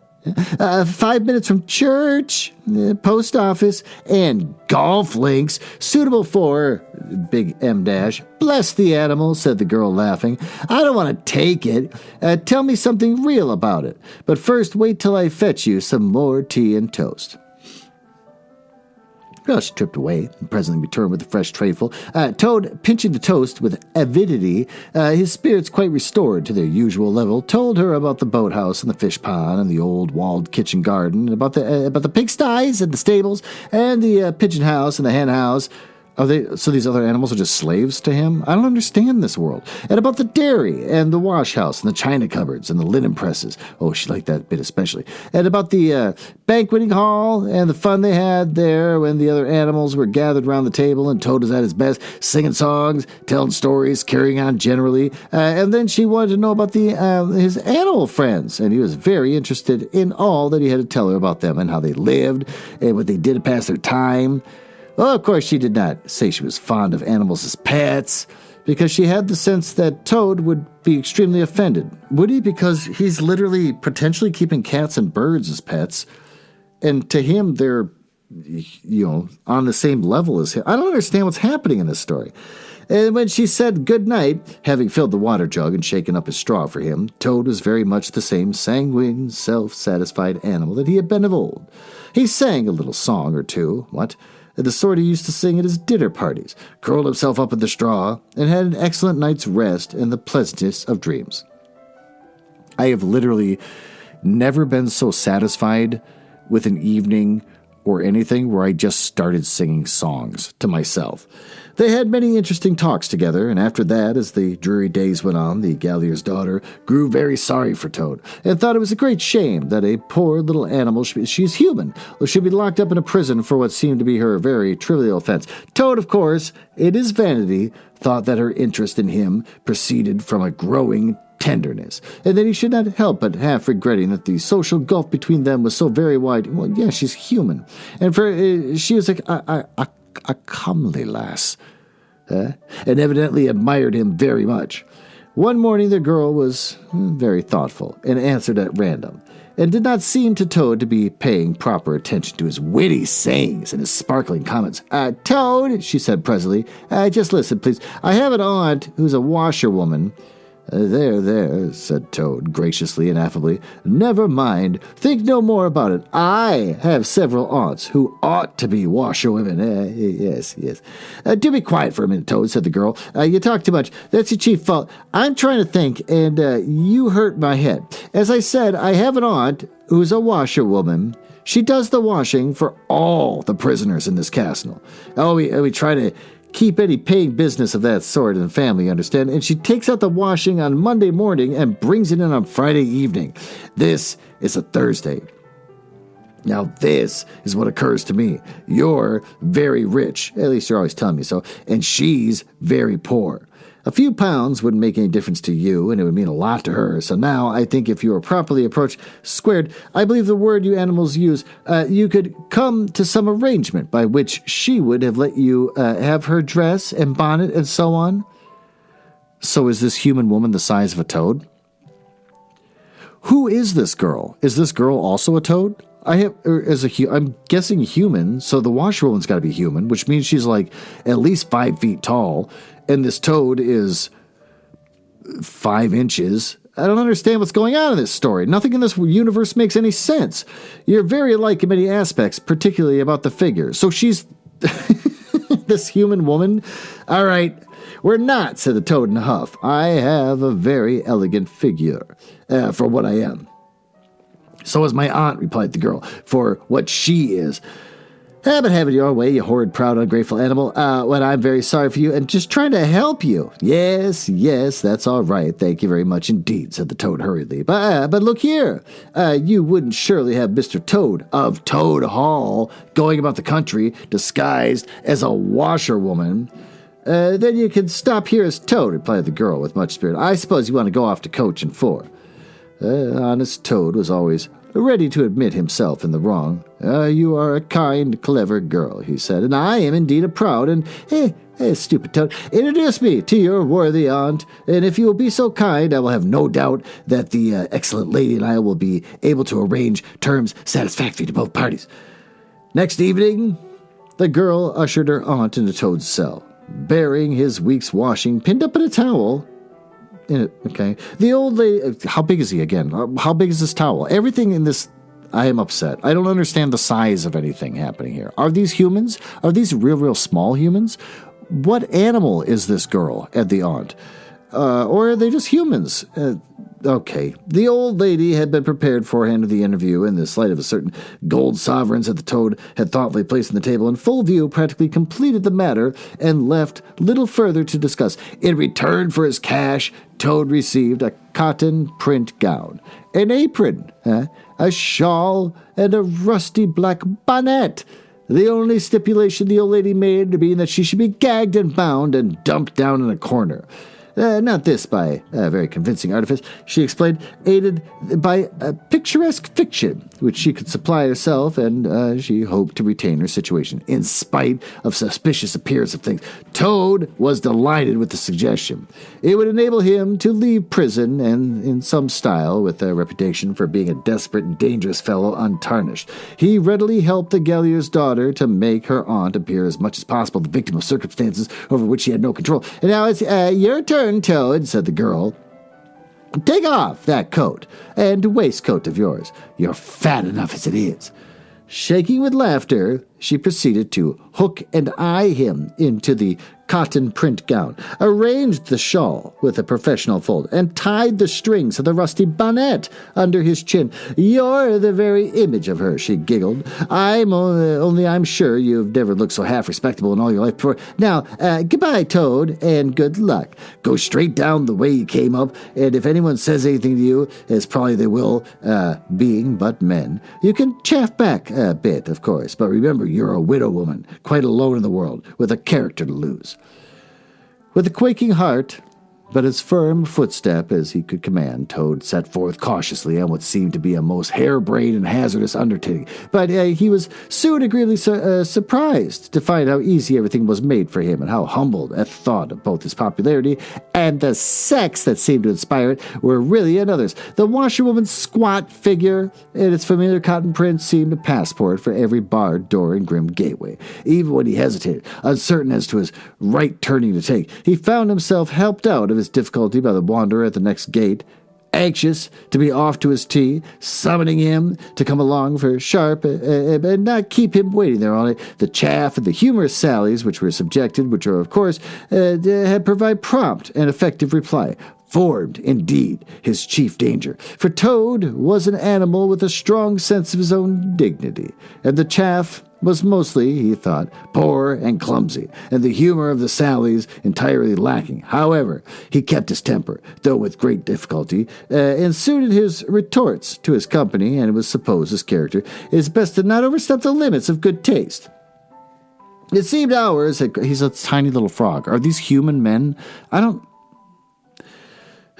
5 minutes from church, post office, and golf links suitable for big M dash. Bless the animal, said the girl, laughing. I don't want to take it. Tell me something real about it. But first, wait till I fetch you some more tea and toast. Well, she tripped away and presently returned with a fresh trayful. Toad, pinching the toast with avidity, his spirits quite restored to their usual level, told her about the boathouse and the fish pond and the old walled kitchen garden, and about the pigsties and the stables and the pigeon house and the hen house. So these other animals are just slaves to him? I don't understand this world. And about the dairy and the wash house and the china cupboards and the linen presses. Oh, she liked that bit especially. And about the banqueting hall and the fun they had there when the other animals were gathered around the table and Toad was at his best, singing songs, telling stories, carrying on generally. And then she wanted to know about his animal friends, and he was very interested in all that he had to tell her about them and how they lived and what they did to pass their time. Well, of course, she did not say she was fond of animals as pets, because she had the sense that Toad would be extremely offended. Would he? Because he's literally potentially keeping cats and birds as pets, and to him, they're, on the same level as him. I don't understand what's happening in this story. And when she said good night, having filled the water jug and shaken up his straw for him, Toad was very much the same sanguine, self-satisfied animal that he had been of old. He sang a little song or two, the sort he used to sing at his dinner parties, curled himself up in the straw, and had an excellent night's rest in the pleasantest of dreams. I have literally never been so satisfied with an evening or anything where I just started singing songs to myself. They had many interesting talks together, and after that, as the dreary days went on, the Gallier's daughter grew very sorry for Toad, and thought it was a great shame that a poor little animal, she's human, should be locked up in a prison for what seemed to be her very trivial offense. Toad, of course, in his vanity, thought that her interest in him proceeded from a growing tenderness, and that he should not help but half regretting that the social gulf between them was so very wide. Well, yeah, she's human, and she was like a comely lass, and evidently admired him very much. One morning the girl was very thoughtful, and answered at random, and did not seem to Toad to be paying proper attention to his witty sayings and his sparkling comments. Toad, she said presently, just listen, please. I have an aunt who's a washerwoman. There, said Toad, graciously and affably. Never mind. Think no more about it. I have several aunts who ought to be washerwomen. Yes. Do be quiet for a minute, Toad, said the girl. You talk too much. That's your chief fault. I'm trying to think, and you hurt my head. As I said, I have an aunt who's a washerwoman. She does the washing for all the prisoners in this castle. Oh, we try to keep any paying business of that sort in the family, understand? And she takes out the washing on Monday morning and brings it in on Friday evening. This is a Thursday. Now this is what occurs to me. You're very rich, at least you're always telling me so, and she's very poor. A few pounds wouldn't make any difference to you, and it would mean a lot to her. So now, I think if you were properly approached squared, I believe the word you animals use, you could come to some arrangement by which she would have let you have her dress and bonnet and so on. So is this human woman the size of a toad? Who is this girl? Is this girl also a toad? I'm guessing human, so the washerwoman's got to be human, which means she's like at least 5 feet tall, and this toad is 5 inches. I don't understand what's going on in this story. Nothing in this universe makes any sense. You're very alike in many aspects, particularly about the figure. So she's this human woman? All right, we're not, said the toad in a huff. I have a very elegant figure for what I am. So is my aunt, replied the girl, for what she is. But have it your way, you horrid, proud, ungrateful animal. When I'm very sorry for you and just trying to help you. Yes, that's all right. Thank you very much indeed, said the toad hurriedly. But look here. You wouldn't surely have Mr. Toad of Toad Hall going about the country disguised as a washerwoman. Then you can stop here as Toad, replied the girl with much spirit. I suppose you want to go off to coach and four. Honest Toad was always ready to admit himself in the wrong. You are a kind, clever girl, he said, and I am indeed a proud and, stupid Toad. Introduce me to your worthy aunt, and if you will be so kind, I will have no doubt that the excellent lady and I will be able to arrange terms satisfactory to both parties. Next evening, the girl ushered her aunt into Toad's cell, bearing his week's washing pinned up in a towel. Okay. The old lady, how big is he again? How big is this towel? Everything in this, I am upset. I don't understand the size of anything happening here. Are these humans? Are these real small humans? What animal is this girl and the aunt? Or are they just humans? Okay. The old lady had been prepared beforehand of the interview in the sight of a certain gold sovereigns that the toad had thoughtfully placed on the table in full view, practically completed the matter and left little further to discuss. In return for his cash, Toad received a cotton print gown, an apron, a shawl, and a rusty black bonnet. The only stipulation the old lady made being that she should be gagged and bound and dumped down in a corner. Not this by very convincing artifice, she explained, aided by a picturesque fiction, which she could supply herself, and she hoped to retain her situation, in spite of suspicious appearance of things. Toad was delighted with the suggestion. It would enable him to leave prison, and in some style, with a reputation for being a desperate and dangerous fellow untarnished. He readily helped the Gallier's daughter to make her aunt appear as much as possible the victim of circumstances over which she had no control. And now it's your turn, Toad, said the girl. Take off that coat and waistcoat of yours. You're fat enough as it is. Shaking with laughter, she proceeded to hook and eye him into the cotton print gown, arranged the shawl with a professional fold, and tied the strings of the rusty bonnet under his chin. You're the very image of her, she giggled. I'm sure you've never looked so half respectable in all your life before. Now, goodbye, Toad, and good luck. Go straight down the way you came up, and if anyone says anything to you, as probably they will, being but men, you can chaff back a bit, of course, but remember, you're a widow woman, quite alone in the world, with a character to lose. With a quaking heart, but as firm footstep as he could command, Toad set forth cautiously on what seemed to be a most harebrained and hazardous undertaking. But he was soon agreeably surprised to find how easy everything was made for him, and how humbled at the thought of both his popularity and the sex that seemed to inspire it were really another's. The washerwoman's squat figure and its familiar cotton print seemed a passport for every barred door and grim gateway. Even when he hesitated, uncertain as to his right turning to take, he found himself helped out of his difficulty by the wanderer at the next gate, anxious to be off to his tea, summoning him to come along for sharp and not keep him waiting there all night. The chaff and the humorous sallies which were of course had provide prompt and effective reply, formed, indeed, his chief danger. For Toad was an animal with a strong sense of his own dignity, and the chaff was mostly, he thought, poor and clumsy, and the humor of the sallies entirely lacking. However, he kept his temper, though with great difficulty, and suited his retorts to his company, and it was supposed his character is best to not overstep the limits of good taste. It seemed hours that he's a tiny little frog. Are these human men?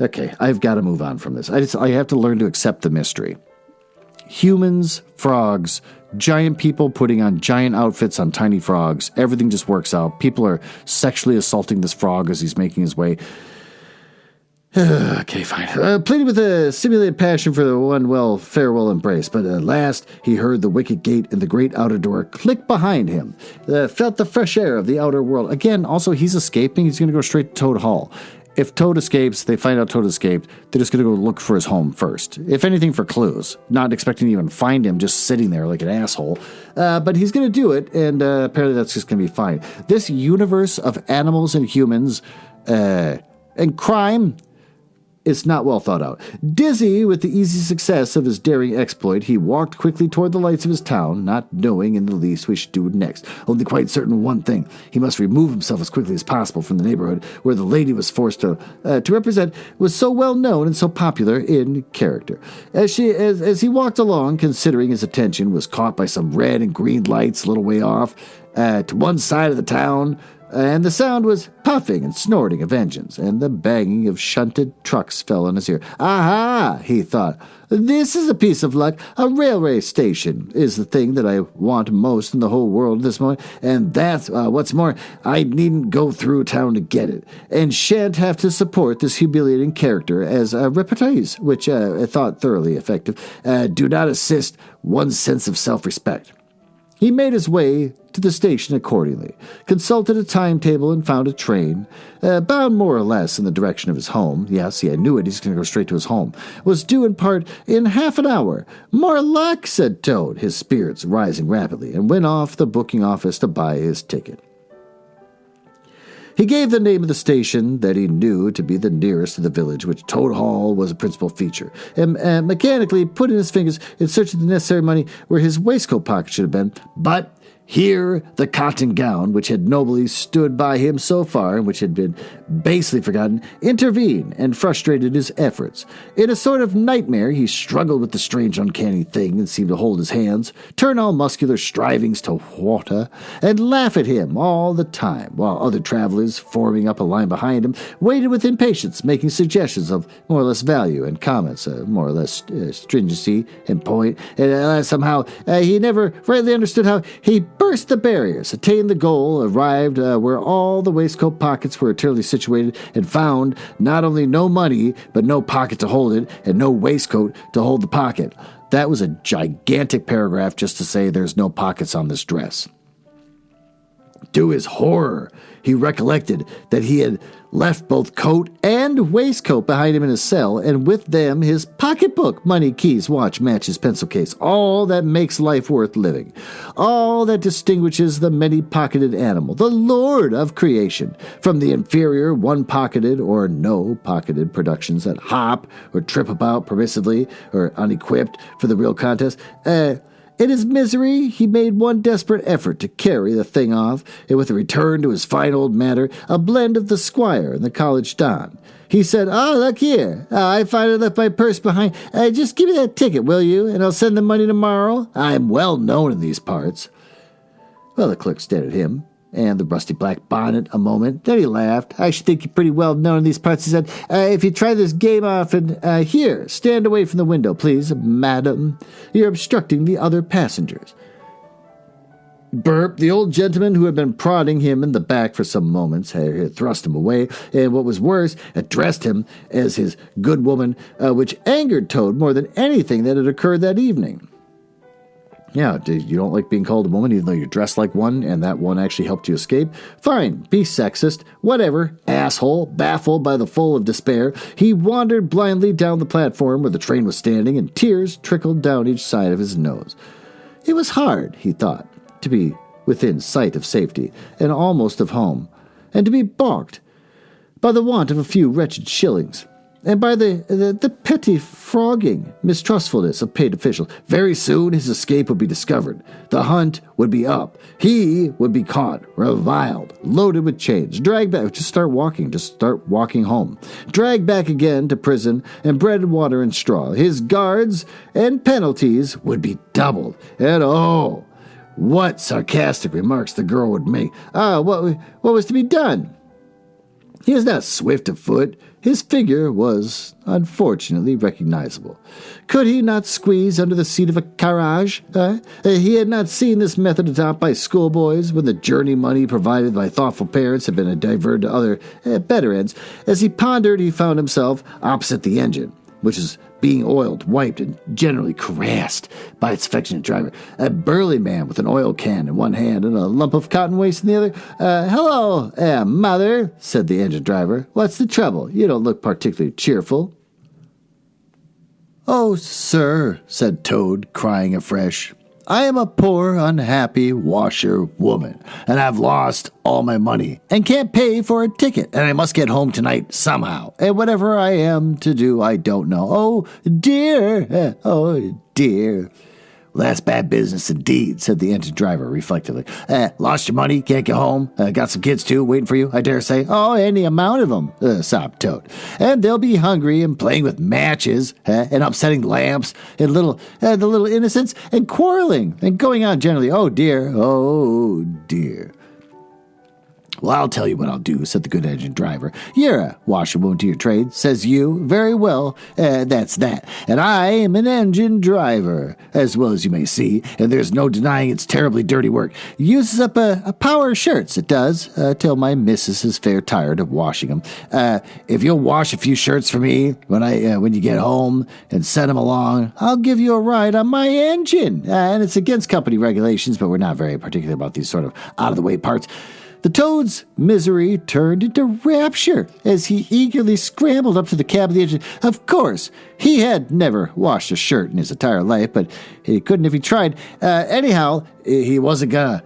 Okay, I've got to move on from this. I have to learn to accept the mystery. Humans, frogs, giant people putting on giant outfits on tiny frogs. Everything just works out. People are sexually assaulting this frog as he's making his way. Okay, fine. Pleaded with a simulated passion for the one farewell embrace, but at last he heard the wicket gate and the great outer door click behind him. Felt the fresh air of the outer world. Again, also, he's escaping. He's going to go straight to Toad Hall. if Toad escapes, they find out Toad escaped, they're just going to go look for his home first. If anything, for clues. Not expecting to even find him just sitting there like an asshole. But he's going to do it, and apparently that's just going to be fine. This universe of animals and humans and crime is not well thought out. Dizzy with the easy success of his daring exploit, he walked quickly toward the lights of his town, not knowing in the least what he should do next. Only quite certain one thing: he must remove himself as quickly as possible from the neighborhood where the lady was forced to represent was so well known and so popular in character. As he walked along, considering, his attention was caught by some red and green lights a little way off to one side of the town. And the sound was puffing and snorting of engines, and the banging of shunted trucks fell on his ear. Aha, he thought. This is a piece of luck. A railway station is the thing that I want most in the whole world at this moment, and that's what's more, I needn't go through town to get it, and shan't have to support this humiliating character as repartees, which I thought thoroughly effective, do not assist one's sense of self-respect. He made his way to the station accordingly, consulted a timetable and found a train, bound more or less in the direction of his home. Yes, I knew it, he's going to go straight to his home. Was due in part in half an hour. More luck, said Toad, his spirits rising rapidly, and went off the booking office to buy his ticket. He gave the name of the station that he knew to be the nearest to the village, which Toad Hall was a principal feature, and mechanically put in his fingers in search of the necessary money where his waistcoat pocket should have been. But here the cotton gown, which had nobly stood by him so far, and which had been basely forgotten, intervened and frustrated his efforts. In a sort of nightmare, he struggled with the strange uncanny thing that seemed to hold his hands, turn all muscular strivings to water, and laugh at him all the time, while other travelers, forming up a line behind him, waited with impatience, making suggestions of more or less value and comments, more or less stringency and point, and somehow he never rightly understood how he burst the barriers, attained the goal, arrived where all the waistcoat pockets were eternally situated, and found not only no money, but no pocket to hold it, and no waistcoat to hold the pocket. That was a gigantic paragraph just to say there's no pockets on this dress. To his horror, he recollected that he had left both coat and waistcoat behind him in his cell, and with them his pocketbook, money, keys, watch, matches, pencil case, all that makes life worth living, all that distinguishes the many-pocketed animal, the lord of creation, from the inferior one-pocketed or no-pocketed productions that hop or trip about permissively or unequipped for the real contest. In his misery, he made one desperate effort to carry the thing off, and with a return to his fine old manner, a blend of the squire and the college don. He said, look here, I finally left my purse behind. Just give me that ticket, will you, and I'll send the money tomorrow. I'm well known in these parts. Well, the clerk stared at him and the rusty black bonnet a moment. Then he laughed. I should think you're pretty well known in these parts, he said. If you try this game often, here, stand away from the window, please, madam. You're obstructing the other passengers. Burp, the old gentleman who had been prodding him in the back for some moments, had thrust him away, and what was worse, addressed him as his good woman, which angered Toad more than anything that had occurred that evening. Yeah, you don't like being called a woman even though you're dressed like one and that one actually helped you escape? Fine, be sexist, whatever, asshole. Baffled by the full of despair, he wandered blindly down the platform where the train was standing, and tears trickled down each side of his nose. It was hard, he thought, to be within sight of safety and almost of home, and to be balked by the want of a few wretched shillings, and by the petty frogging mistrustfulness of paid officials. Very soon his escape would be discovered. The hunt would be up. He would be caught, reviled, loaded with chains, dragged back. Just start walking home. Dragged back again to prison, and bread and water and straw. His guards and penalties would be doubled. And oh, what sarcastic remarks the girl would make. What was to be done? He was not swift of foot. His figure was, unfortunately, recognizable. Could he not squeeze under the seat of a carriage? He had not seen this method adopted by schoolboys when the journey money provided by thoughtful parents had been diverted to other, better ends. As he pondered, he found himself opposite the engine. which is being oiled, wiped, and generally caressed by its affectionate driver. A burly man with an oil can in one hand and a lump of cotton waste in the other. Hello, mother, said the engine driver. What's the trouble? You don't look particularly cheerful. Oh, sir, said Toad, crying afresh. I am a poor, unhappy washerwoman, and I've lost all my money and can't pay for a ticket, and I must get home tonight somehow. And whatever I am to do, I don't know. Oh, dear. Oh, dear. Well, that's bad business indeed, said the engine driver reflectively. Lost your money, can't get home. Got some kids, too, waiting for you, I dare say. Oh, any amount of them, sobbed Toad. And they'll be hungry and playing with matches and upsetting lamps and the little innocents and quarreling and going on generally. Oh, dear. Oh, dear. Well, I'll tell you what I'll do, said the good engine driver. You're a washerwoman to your trade, says you. Very well, that's that. And I am an engine driver, as well as you may see, and there's no denying it's terribly dirty work. Uses up a power of shirts, it does, till my missus is fair tired of washing them. If you'll wash a few shirts for me when you get home and send them along, I'll give you a ride on my engine. And it's against company regulations, but we're not very particular about these sort of out-of-the-way parts. The Toad's misery turned into rapture as he eagerly scrambled up to the cab of the engine. Of course, he had never washed a shirt in his entire life, but he couldn't if he tried. Anyhow, he wasn't gonna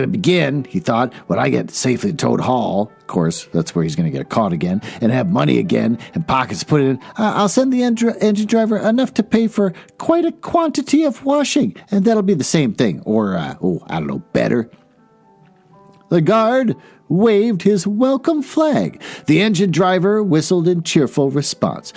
begin, he thought, when I get safely to Toad Hall. Of course, that's where he's gonna get caught again and have money again and pockets put in. I'll send the engine driver enough to pay for quite a quantity of washing, and that'll be the same thing, or, I don't know, better. The guard waved his welcome flag. The engine driver whistled in cheerful response.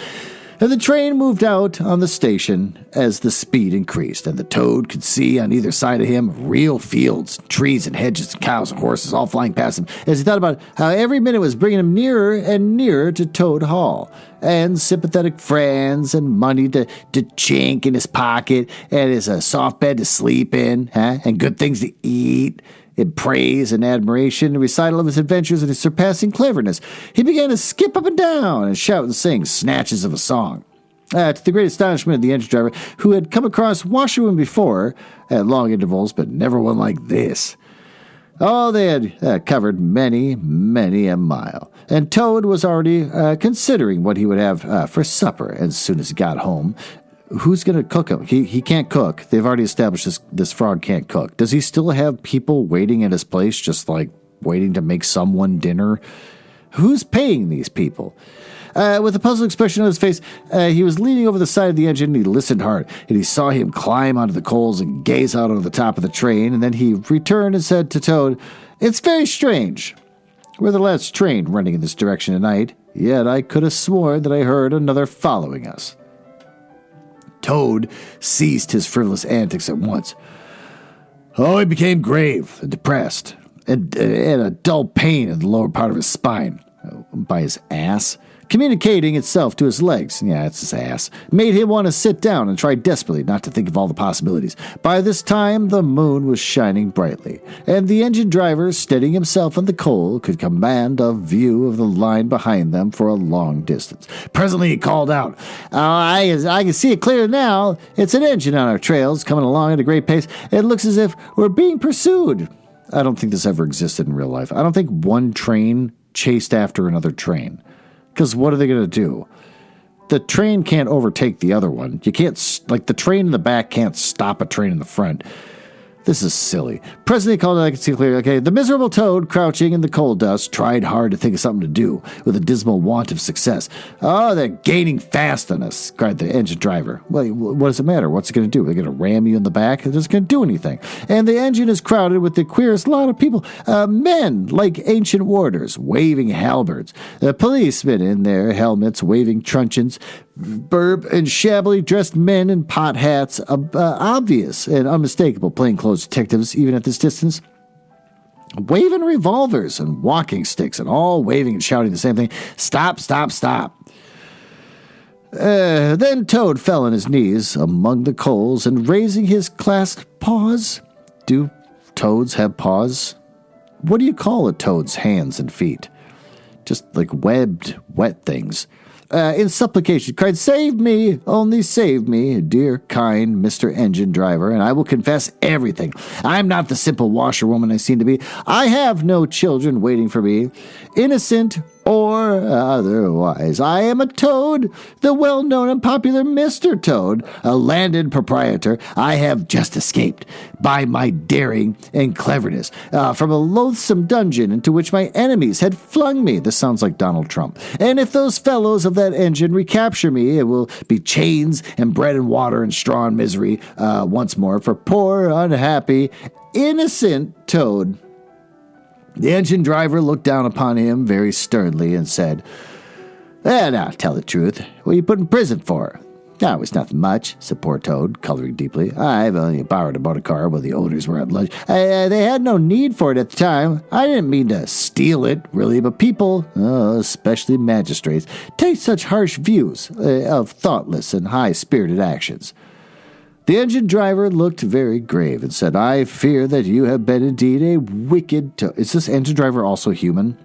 And the train moved out on the station as the speed increased, and the Toad could see on either side of him real fields, trees and hedges and cows and horses all flying past him as he thought about how every minute was bringing him nearer and nearer to Toad Hall, and sympathetic friends and money to chink in his pocket, and his soft bed to sleep in, and good things to eat. In praise and admiration and recital of his adventures and his surpassing cleverness, he began to skip up and down and shout and sing snatches of a song. To the great astonishment of the engine driver, who had come across washerwomen before, at long intervals, but never one like this. Oh, they had covered many, many a mile, and Toad was already considering what he would have for supper as soon as he got home. Who's going to cook him? He can't cook. They've already established this frog can't cook. Does he still have people waiting at his place, just like waiting to make someone dinner? Who's paying these people? With a puzzled expression on his face, he was leaning over the side of the engine, and he listened hard, and he saw him climb onto the coals and gaze out over the top of the train, and then he returned and said to Toad, "It's very strange. We're the last train running in this direction tonight, yet I could have sworn that I heard another following us." Toad ceased his frivolous antics at once. Oh, he became grave and depressed, and a dull pain in the lower part of his spine, by his ass, communicating itself to his legs. Yeah, it's his ass. Made him want to sit down and try desperately not to think of all the possibilities. By this time, the moon was shining brightly, and the engine driver, steadying himself on the coal, could command a view of the line behind them for a long distance. Presently, he called out, I can see it clear now. It's an engine on our trails, coming along at a great pace. It looks as if we're being pursued. I don't think this ever existed in real life. I don't think one train chased after another train. Because what are they going to do? The train can't overtake the other one. You can't, the train in the back can't stop a train in the front. This is silly. Presently called, I can see clearly. Okay, the miserable Toad, crouching in the coal dust, tried hard to think of something to do, with a dismal want of success. Oh, they're gaining fast on us, cried the engine driver. Well, what does it matter? What's it going to do? They're going to ram you in the back? It's not going to do anything. And the engine is crowded with the queerest lot of people. Men, like ancient warders, waving halberds. Policemen in their helmets, waving truncheons. Burb and shabbily dressed men in pot hats, obvious and unmistakable plainclothes detectives, even at this distance, waving revolvers and walking sticks, and all waving and shouting the same thing: "Stop, stop, stop." Then Toad fell on his knees among the coals, and raising his clasped paws. Do toads have paws? What do you call a toad's hands and feet? Just like webbed, wet things. in supplication, cried, "Save me, only save me, dear kind Mr. Engine Driver, and I will confess everything. I am not the simple washerwoman I seem to be. I have no children waiting for me, innocent or otherwise. I am a toad, the well-known and popular Mr. Toad, a landed proprietor. I have just escaped by my daring and cleverness from a loathsome dungeon into which my enemies had flung me." This sounds like Donald Trump. "And if those fellows of that engine recapture me, it will be chains and bread and water and straw and misery once more for poor, unhappy, innocent Toad." The engine driver looked down upon him very sternly and said, "Now, tell the truth. What are you put in prison for?" "No, it was nothing much," said poor Toad, coloring deeply. "I've only borrowed a motor car while the owners were at lunch. They had no need for it at the time. I didn't mean to steal it, really, but people, especially magistrates, take such harsh views of thoughtless and high-spirited actions." The engine driver looked very grave and said, "I fear that you have been indeed a wicked toad." Is this engine driver also human?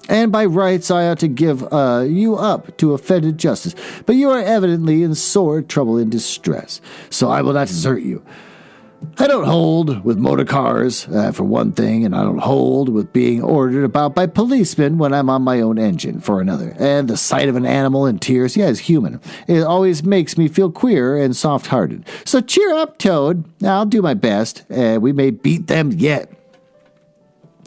"And by rights I ought to give you up to offended justice. But you are evidently in sore trouble and distress, so I will not desert you. I don't hold with motor cars, for one thing, and I don't hold with being ordered about by policemen when I'm on my own engine, for another. And the sight of an animal in tears, is human. It always makes me feel queer and soft-hearted. So cheer up, Toad. I'll do my best. We may beat them yet."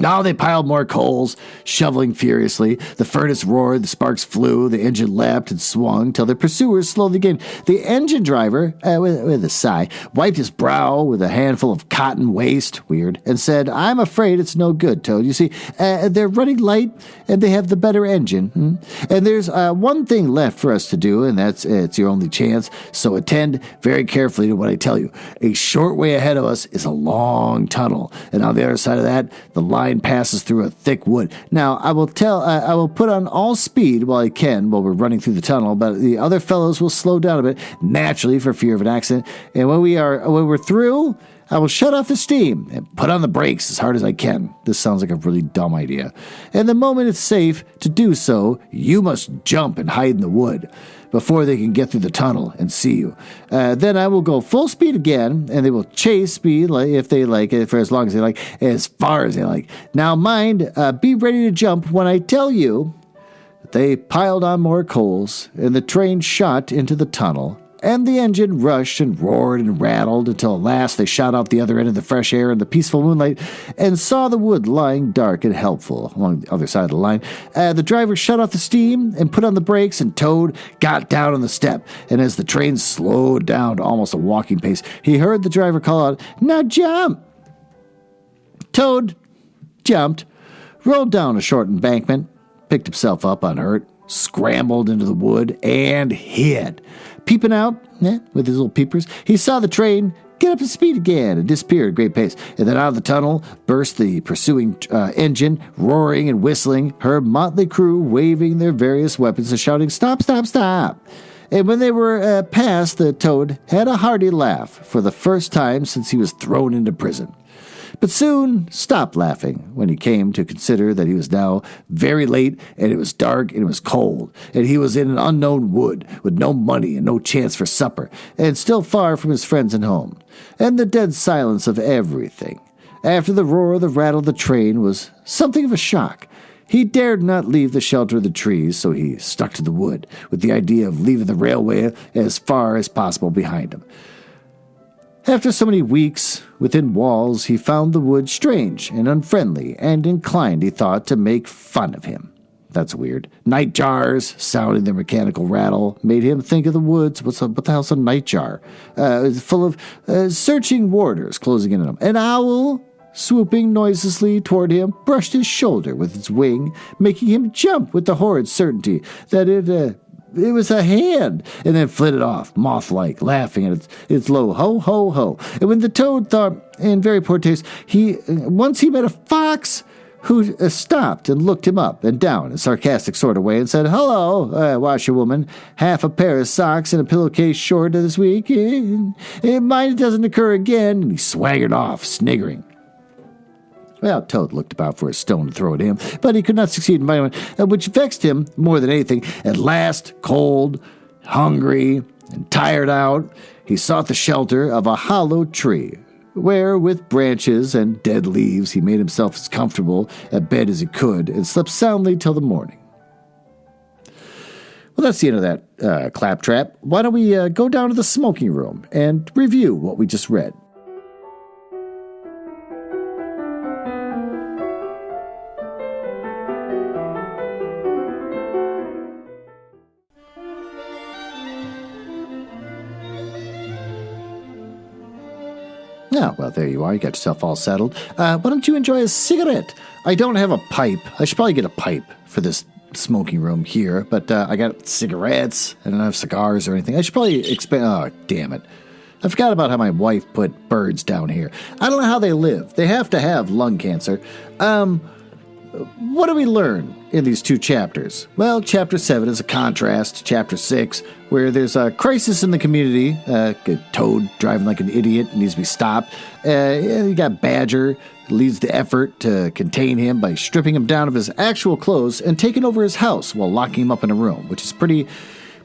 Now they piled more coals, shoveling furiously. The furnace roared, the sparks flew, the engine leapt and swung till their pursuers slowly gained. The engine driver, with a sigh, wiped his brow with a handful of cotton waste, weird, and said, "I'm afraid it's no good, Toad. You see, they're running light, and they have the better engine. And there's one thing left for us to do, and it's your only chance, so attend very carefully to what I tell you. A short way ahead of us is a long tunnel, and on the other side of that, the line passes through a thick wood. Now, I will put on all speed while I can while we're running through the tunnel, but the other fellows will slow down a bit, naturally for fear of an accident. And when we're through, I will shut off the steam and put on the brakes as hard as I can." This sounds like a really dumb idea. "And the moment it's safe to do so, you must jump and hide in the wood before they can get through the tunnel and see you. Then I will go full speed again, and they will chase me if they like it, for as long as they like, as far as they like. Now mind, be ready to jump when I tell you." They piled on more coals, and the train shot into the tunnel, and the engine rushed and roared and rattled until at last they shot out the other end of the fresh air and the peaceful moonlight and saw the wood lying dark and helpful along the other side of the line. The driver shut off the steam and put on the brakes, and Toad got down on the step. And as the train slowed down to almost a walking pace, he heard the driver call out, "Now jump!" Toad jumped, rolled down a short embankment, picked himself up unhurt, scrambled into the wood, and hid. Peeping out, with his little peepers, he saw the train get up to speed again and disappear at a great pace. And then out of the tunnel burst the pursuing engine, roaring and whistling, her motley crew waving their various weapons and shouting, "Stop, stop, stop!" And when they were past, the Toad had a hearty laugh for the first time since he was thrown into prison. But soon stopped laughing when he came to consider that he was now very late, and it was dark, and it was cold, and he was in an unknown wood with no money and no chance for supper, and still far from his friends and home, and the dead silence of everything. After the roar, the rattle of the train was something of a shock. He dared not leave the shelter of the trees, so he stuck to the wood, with the idea of leaving the railway as far as possible behind him. After so many weeks within walls, he found the wood strange and unfriendly, and inclined, he thought, to make fun of him. That's weird. Night jars, sounding their mechanical rattle, made him think of the woods. What the hell's a night jar? Full of searching warders closing in on him. An owl, swooping noiselessly toward him, brushed his shoulder with its wing, making him jump with the horrid certainty that it was a hand, and then flitted off, moth-like, laughing at its low ho, ho, ho. And when the Toad thought, in very poor taste, once he met a fox who stopped and looked him up and down in a sarcastic sort of way and said, "Hello, washerwoman, half a pair of socks and a pillowcase short this week. Mind it doesn't occur again," and he swaggered off, sniggering. Well, Toad looked about for a stone to throw at him, but he could not succeed in finding one, which vexed him more than anything. At last, cold, hungry, and tired out, he sought the shelter of a hollow tree, where, with branches and dead leaves, he made himself as comfortable at bed as he could and slept soundly till the morning. Well, that's the end of that claptrap. Why don't we go down to the smoking room and review what we just read? Oh, well, there you are. You got yourself all settled. Why don't you enjoy a cigarette? I don't have a pipe. I should probably get a pipe for this smoking room here, but I got cigarettes. I don't have cigars or anything. I should probably expand. Oh, damn it. I forgot about how my wife put birds down here. I don't know how they live. They have to have lung cancer. What do we learn in these two chapters? Well, Chapter 7 is a contrast to Chapter 6, where there's a crisis in the community. A Toad driving like an idiot needs to be stopped. You got Badger, leads the effort to contain him by stripping him down of his actual clothes and taking over his house while locking him up in a room, which is pretty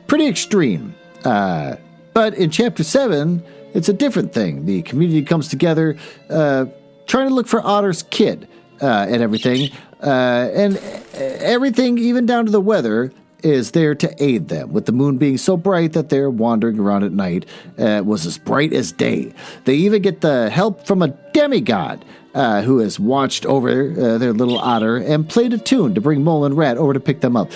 extreme. But in Chapter 7, it's a different thing. The community comes together trying to look for Otter's kid and everything. And everything, even down to the weather, is there to aid them, with the moon being so bright that they're wandering around at night. It was as bright as day. They even get the help from a demigod who has watched over their little otter and played a tune to bring Mole and Rat over to pick them up,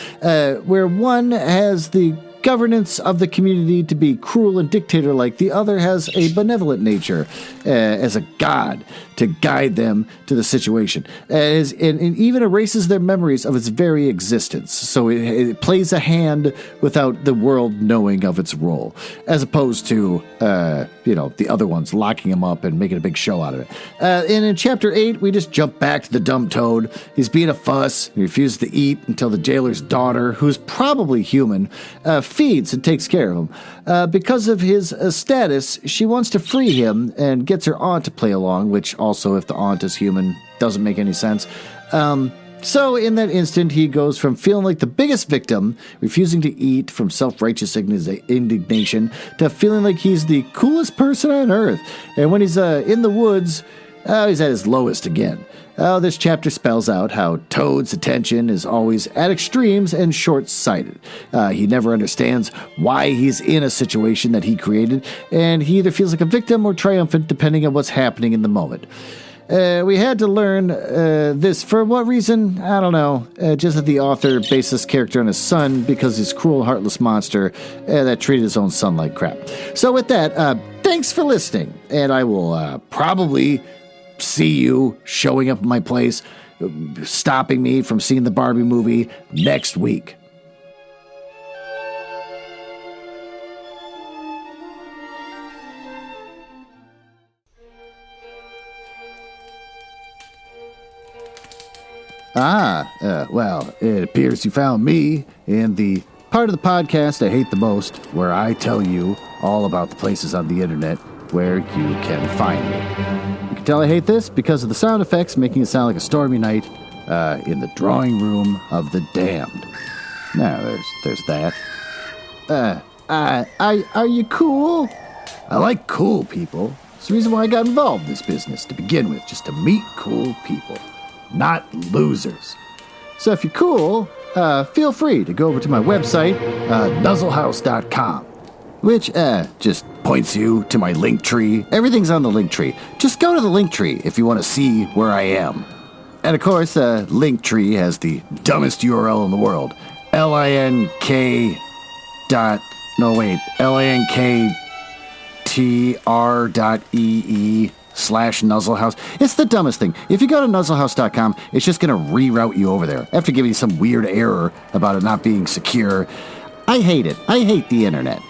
where one has the governance of the community to be cruel and dictator-like, the other has a benevolent nature as a god to guide them to the situation, and even erases their memories of its very existence. So it plays a hand without the world knowing of its role, as opposed to the other ones locking him up and making a big show out of it. And in Chapter 8, we just jump back to the dumb Toad. He's being a fuss. He refuses to eat until the jailer's daughter, who's probably human, feeds and takes care of him. Because of his status, she wants to free him and gets her aunt to play along, which also, if the aunt is human, doesn't make any sense. So in that instant, he goes from feeling like the biggest victim, refusing to eat from self-righteous indignation, to feeling like he's the coolest person on earth. And when he's in the woods, he's at his lowest again. This chapter spells out how Toad's attention is always at extremes and short-sighted. He never understands why he's in a situation that he created, and he either feels like a victim or triumphant depending on what's happening in the moment. We had to learn this. For what reason? I don't know. Just that the author based this character on his son because he's a cruel, heartless monster that treated his own son like crap. So with that, thanks for listening, and I will probably see you showing up at my place, stopping me from seeing the Barbie movie next week. Well, it appears you found me in the part of the podcast I hate the most, where I tell you all about the places on the internet where you can find me. You can tell I hate this because of the sound effects making it sound like a stormy night in the drawing room of the damned. Now, there's that. Are you cool? I like cool people. It's the reason why I got involved in this business to begin with, just to meet cool people, not losers. So if you're cool, feel free to go over to my website, nuzzlehouse.com, which just points you to my link tree. Everything's on the link tree. Just go to the link tree if you want to see where I am. And of course, link tree has the dumbest URL in the world. linktr.ee/nuzzlehouse. It's the dumbest thing. If you go to nuzzlehouse.com, it's just going to reroute you over there after giving you some weird error about it not being secure. I hate it. I hate the internet.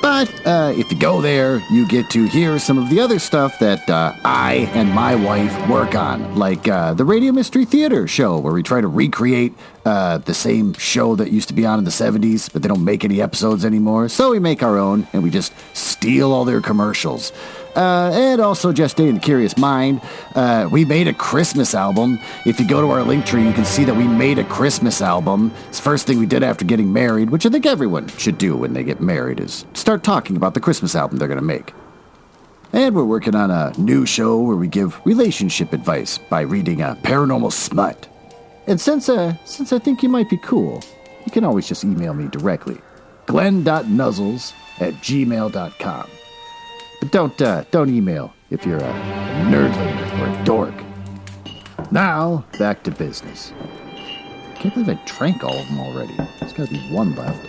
But if you go there, you get to hear some of the other stuff that I and my wife work on, like the Radio Mystery Theater show, where we try to recreate the same show that used to be on in the 70s, but they don't make any episodes anymore. So we make our own, and we just steal all their commercials. And also, just stay in the curious mind, we made a Christmas album. If you go to our link tree, you can see that we made a Christmas album. It's the first thing we did after getting married, which I think everyone should do when they get married, is start talking about the Christmas album they're going to make. And we're working on a new show where we give relationship advice by reading paranormal smut. And since I think you might be cool, you can always just email me directly. glenn.nuzzles@gmail.com. But don't email if you're a nerdling or a dork. Now, back to business. Can't believe I drank all of them already. There's gotta be one left.